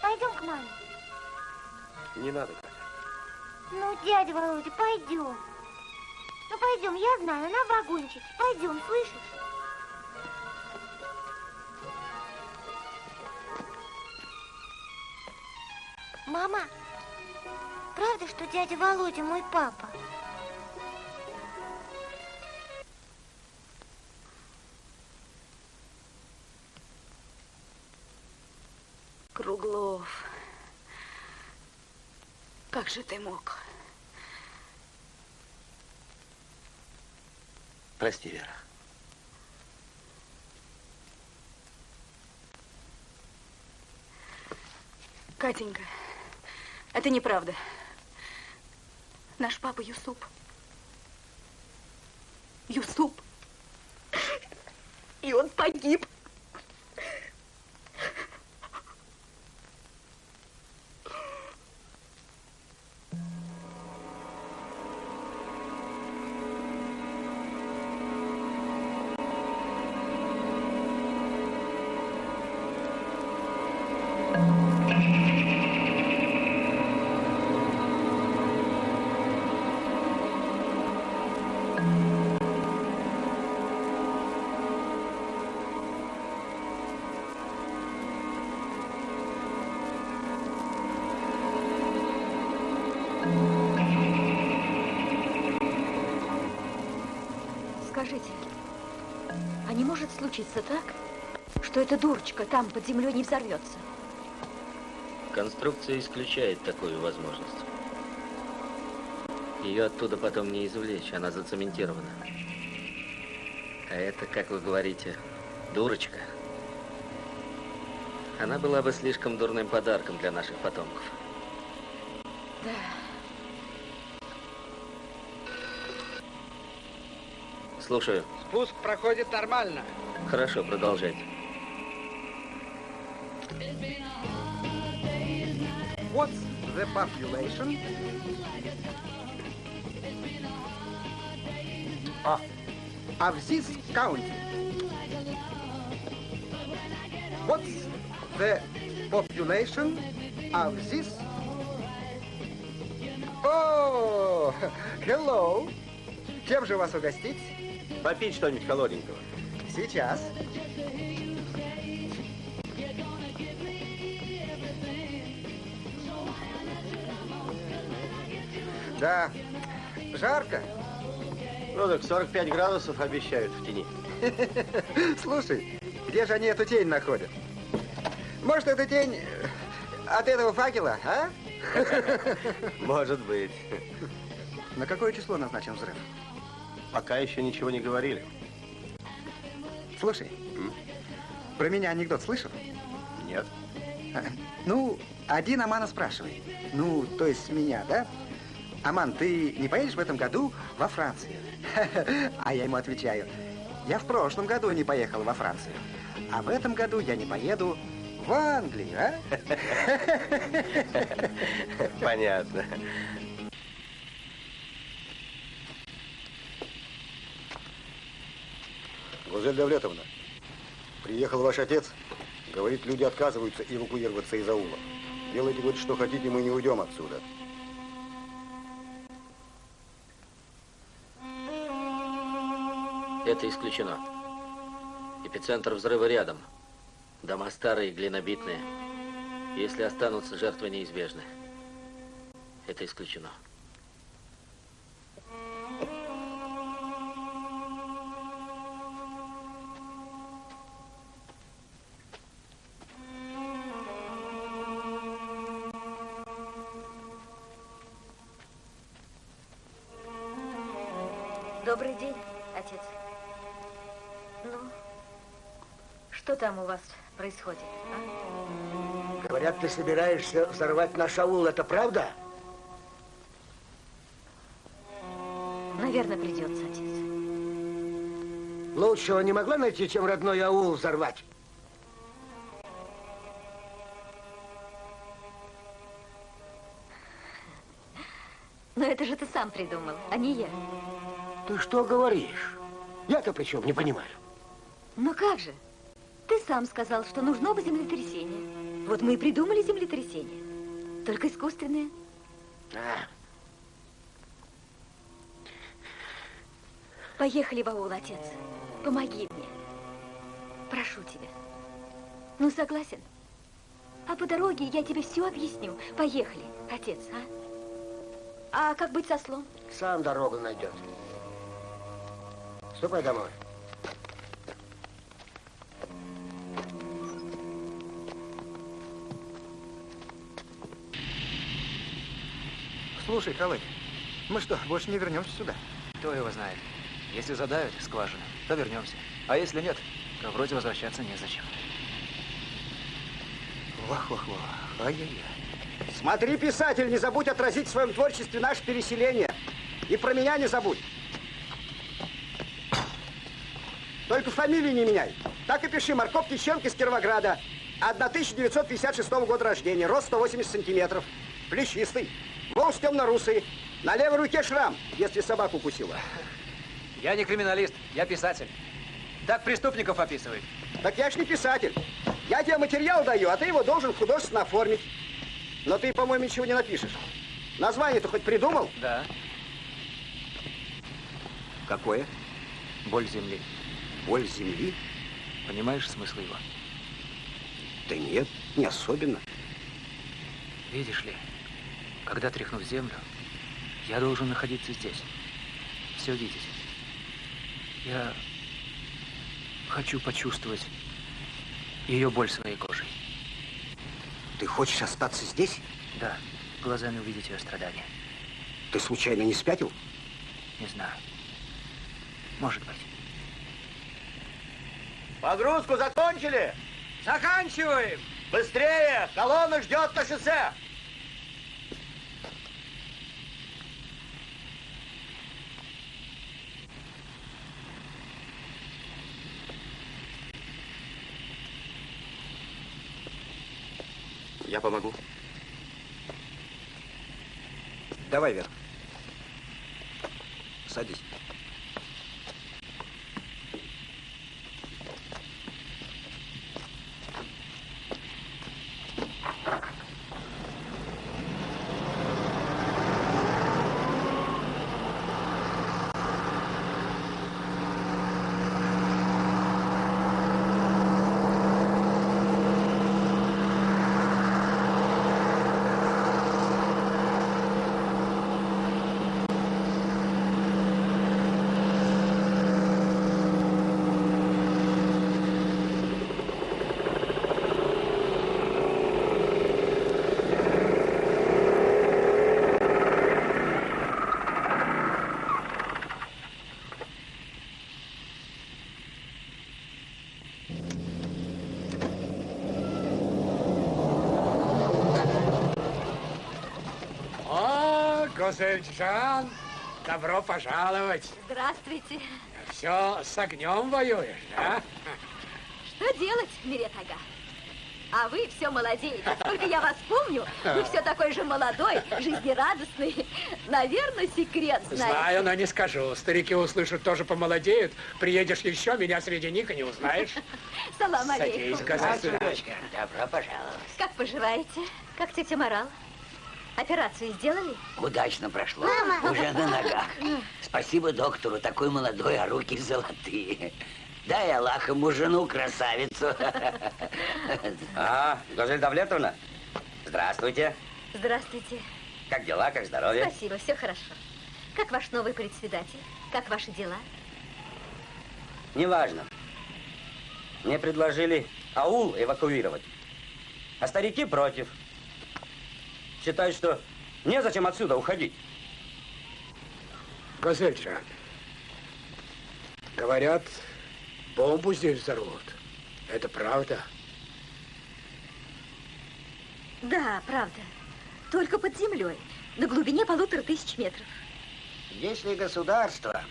Пойдем к маме. Не надо, Катя. Ну, дядя Володя, пойдем. Ну, пойдем, я знаю, она в вагончике. Пойдем, слышишь? Мама, правда, что дядя Володя мой папа? Круглов, как же ты мог? Прости, Вера. Катенька, это неправда. Наш папа Юсуп. Юсуп. И он погиб. Скажите, а не может случиться так, что эта дурочка там под землей не взорвется? Конструкция исключает такую возможность. Ее оттуда потом не извлечь, она зацементирована. А это, как вы говорите, дурочка. Она была бы слишком дурным подарком для наших потомков. Да. Слушаю. Спуск проходит нормально. Хорошо, продолжайте. What's the population? Of this county? What's the population of this? Oh, hello. Чем же вас угостить? Попить что-нибудь холодненького. Сейчас. Да, жарко. Ну так 45 градусов обещают в тени. Слушай, где же они эту тень находят? Может, это тень от этого факела, а? Может быть. На какое число назначен взрыв? Пока еще ничего не говорили. Слушай, про меня анекдот слышал? Нет. Ну, один Амана спрашивает. Ну, то есть меня, да? Аман, ты не поедешь в этом году во Францию? А я ему отвечаю, я в прошлом году не поехал во Францию, а в этом году я не поеду в Англию, а? Понятно. Гузель Давлетовна, приехал ваш отец. Говорит, люди отказываются эвакуироваться из аула. Делайте, говорит, что хотите, мы не уйдем отсюда. Это исключено. Эпицентр взрыва рядом. Дома старые, глинобитные. Если останутся, жертвы неизбежны. Это исключено. Добрый день, отец. Ну, что там у вас происходит, а? Говорят, ты собираешься взорвать наш аул, это правда? Наверное, придется, отец. Лучшего не могла найти, чем родной аул взорвать. Но это же ты сам придумал, а не я. Ты что говоришь? Я-то при чем, не понимаю. Ну как же? Ты сам сказал, что нужно бы землетрясение. Вот мы и придумали землетрясение. Только искусственное. Поехали в аул, отец. Помоги мне. Прошу тебя. Ну, согласен? А по дороге я тебе все объясню. Поехали, отец, а? А как быть со слом? Сам дорогу найдет. Ступай домой. Слушай, Калык, мы что, больше не вернемся сюда? Кто его знает? Если задавят скважину, то вернемся. А если нет, то вроде возвращаться незачем. Вах-вах-вах, ай-яй-яй. Смотри, писатель, не забудь отразить в своем творчестве наше переселение. И про меня не забудь. Только фамилию не меняй. Так и пиши: Марков Кищенко из Кировограда. 1956 года рождения. Рост 180 сантиметров. Плечистый. Волос темно-русый. На левой руке шрам, если собаку укусила. Я не криминалист, я писатель. Так преступников описывает. Так я ж не писатель. Я тебе материал даю, а ты его должен художественно оформить. Но ты, по-моему, ничего не напишешь. Название-то хоть придумал? Да. Какое? Боль земли. Боль земли? Понимаешь смысл его? Да нет, не особенно. Видишь ли, когда тряхнут землю, я должен находиться здесь. Все видеть. Я хочу почувствовать ее боль своей кожей. Ты хочешь остаться здесь? Да, глазами увидеть ее страдания. Ты случайно не спятил? Не знаю. Может быть. Погрузку закончили? Заканчиваем! Быстрее! Колонна ждет на шоссе! Я помогу. Давай, Вера. Садись. Гозельджан, добро пожаловать. Здравствуйте. Все с огнем воюешь, да? Что делать, Мирет ага? А вы все молодеете. Сколько я вас помню, вы все такой же молодой, жизнерадостный. Наверное, секрет знаете. Знаю, но не скажу. Старики услышат, тоже помолодеют. Приедешь еще, меня среди них и не узнаешь. Салам алейкум. Садись, Гозельджан. Добро пожаловать. Как поживаете? Как тетя Марал? Операцию сделали? Удачно прошло. Мама! Уже на ногах. Спасибо доктору, такой молодой, а руки золотые. Дай Аллах ему жену красавицу. А, Газель Давлетовна, здравствуйте. Здравствуйте. Как дела, как здоровье? Спасибо, все хорошо. Как ваш новый председатель? Как ваши дела? Неважно. Мне предложили аул эвакуировать, а старики против. Считают, что незачем отсюда уходить. Газельджан, говорят, бомбу здесь взорвут. Это правда? Да, правда. Только под землей, на глубине 1500 метров. Если государство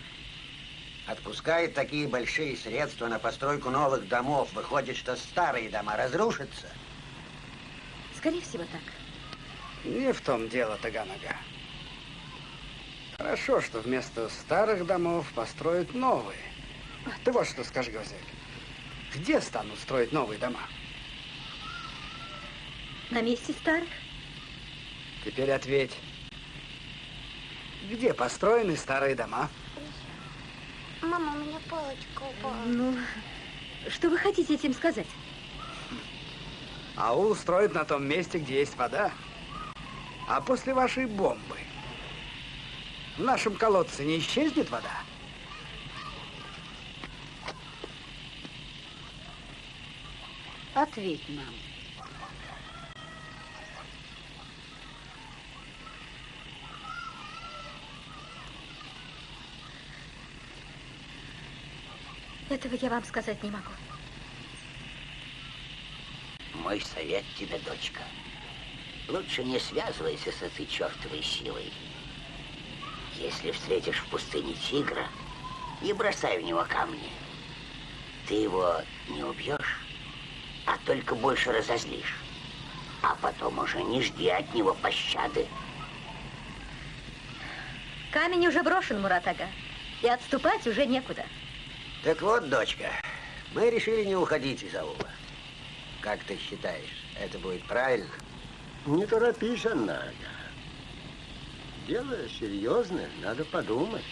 отпускает такие большие средства на постройку новых домов, выходит, что старые дома разрушатся. Скорее всего, так. Не в том дело, Таганага. Хорошо, что вместо старых домов построят новые. Ты вот что скажи, Газель. Где станут строить новые дома? На месте старых? Теперь ответь. Где построены старые дома? Мама, у меня палочка упала. Ну, что вы хотите этим сказать? Аул строят на том месте, где есть вода. А после вашей бомбы в нашем колодце не исчезнет вода? Ответь нам. Этого я вам сказать не могу. Мой совет тебе, дочка. Лучше не связывайся с этой чертовой силой. Если встретишь в пустыне тигра, не бросай в него камни. Ты его не убьешь, а только больше разозлишь. А потом уже не жди от него пощады. Камень уже брошен, Мурат ага, и отступать уже некуда. Так вот, дочка, мы решили не уходить из аула. Как ты считаешь, это будет правильно? Не торопись, Анна. Дело серьезное, надо подумать.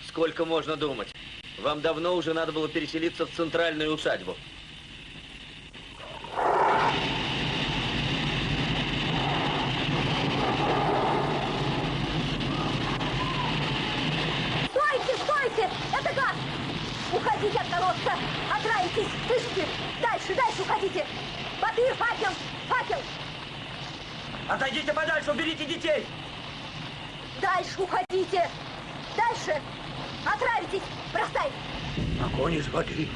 Сколько можно думать? Вам давно уже надо было переселиться в центральную усадьбу. Стойте, стойте! Это газ! Отойдите от колодца! Отравитесь! Слышите? Дальше, дальше уходите! Воды, факел! Факел! Отойдите подальше, уберите детей! Дальше уходите! Дальше! Отравитесь! Бросай! Огонь из воды.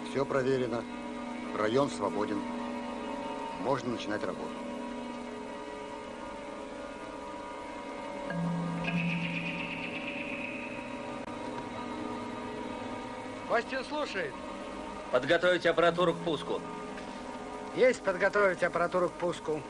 Все проверено. Район свободен. Можно начинать работу. Костин слушает. Подготовить аппаратуру к пуску. Есть подготовить аппаратуру к пуску.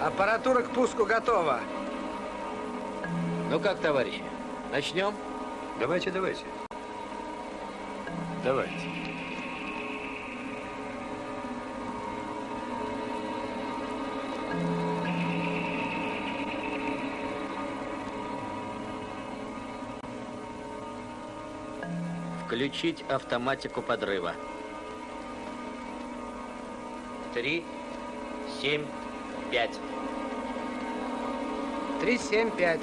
Аппаратура к пуску готова. Ну как, товарищи, начнем? Давайте. Давайте. Включить автоматику подрыва. 3, 7, 5. 3, 7, 5.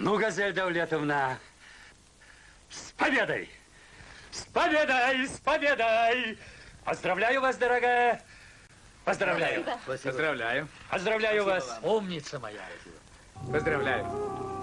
Ну, Газель Давлетовна, с победой! С победой! С победой! Поздравляю вас, дорогая! Поздравляю! Поздравляю. Поздравляю вас! Умница моя. Поздравляю.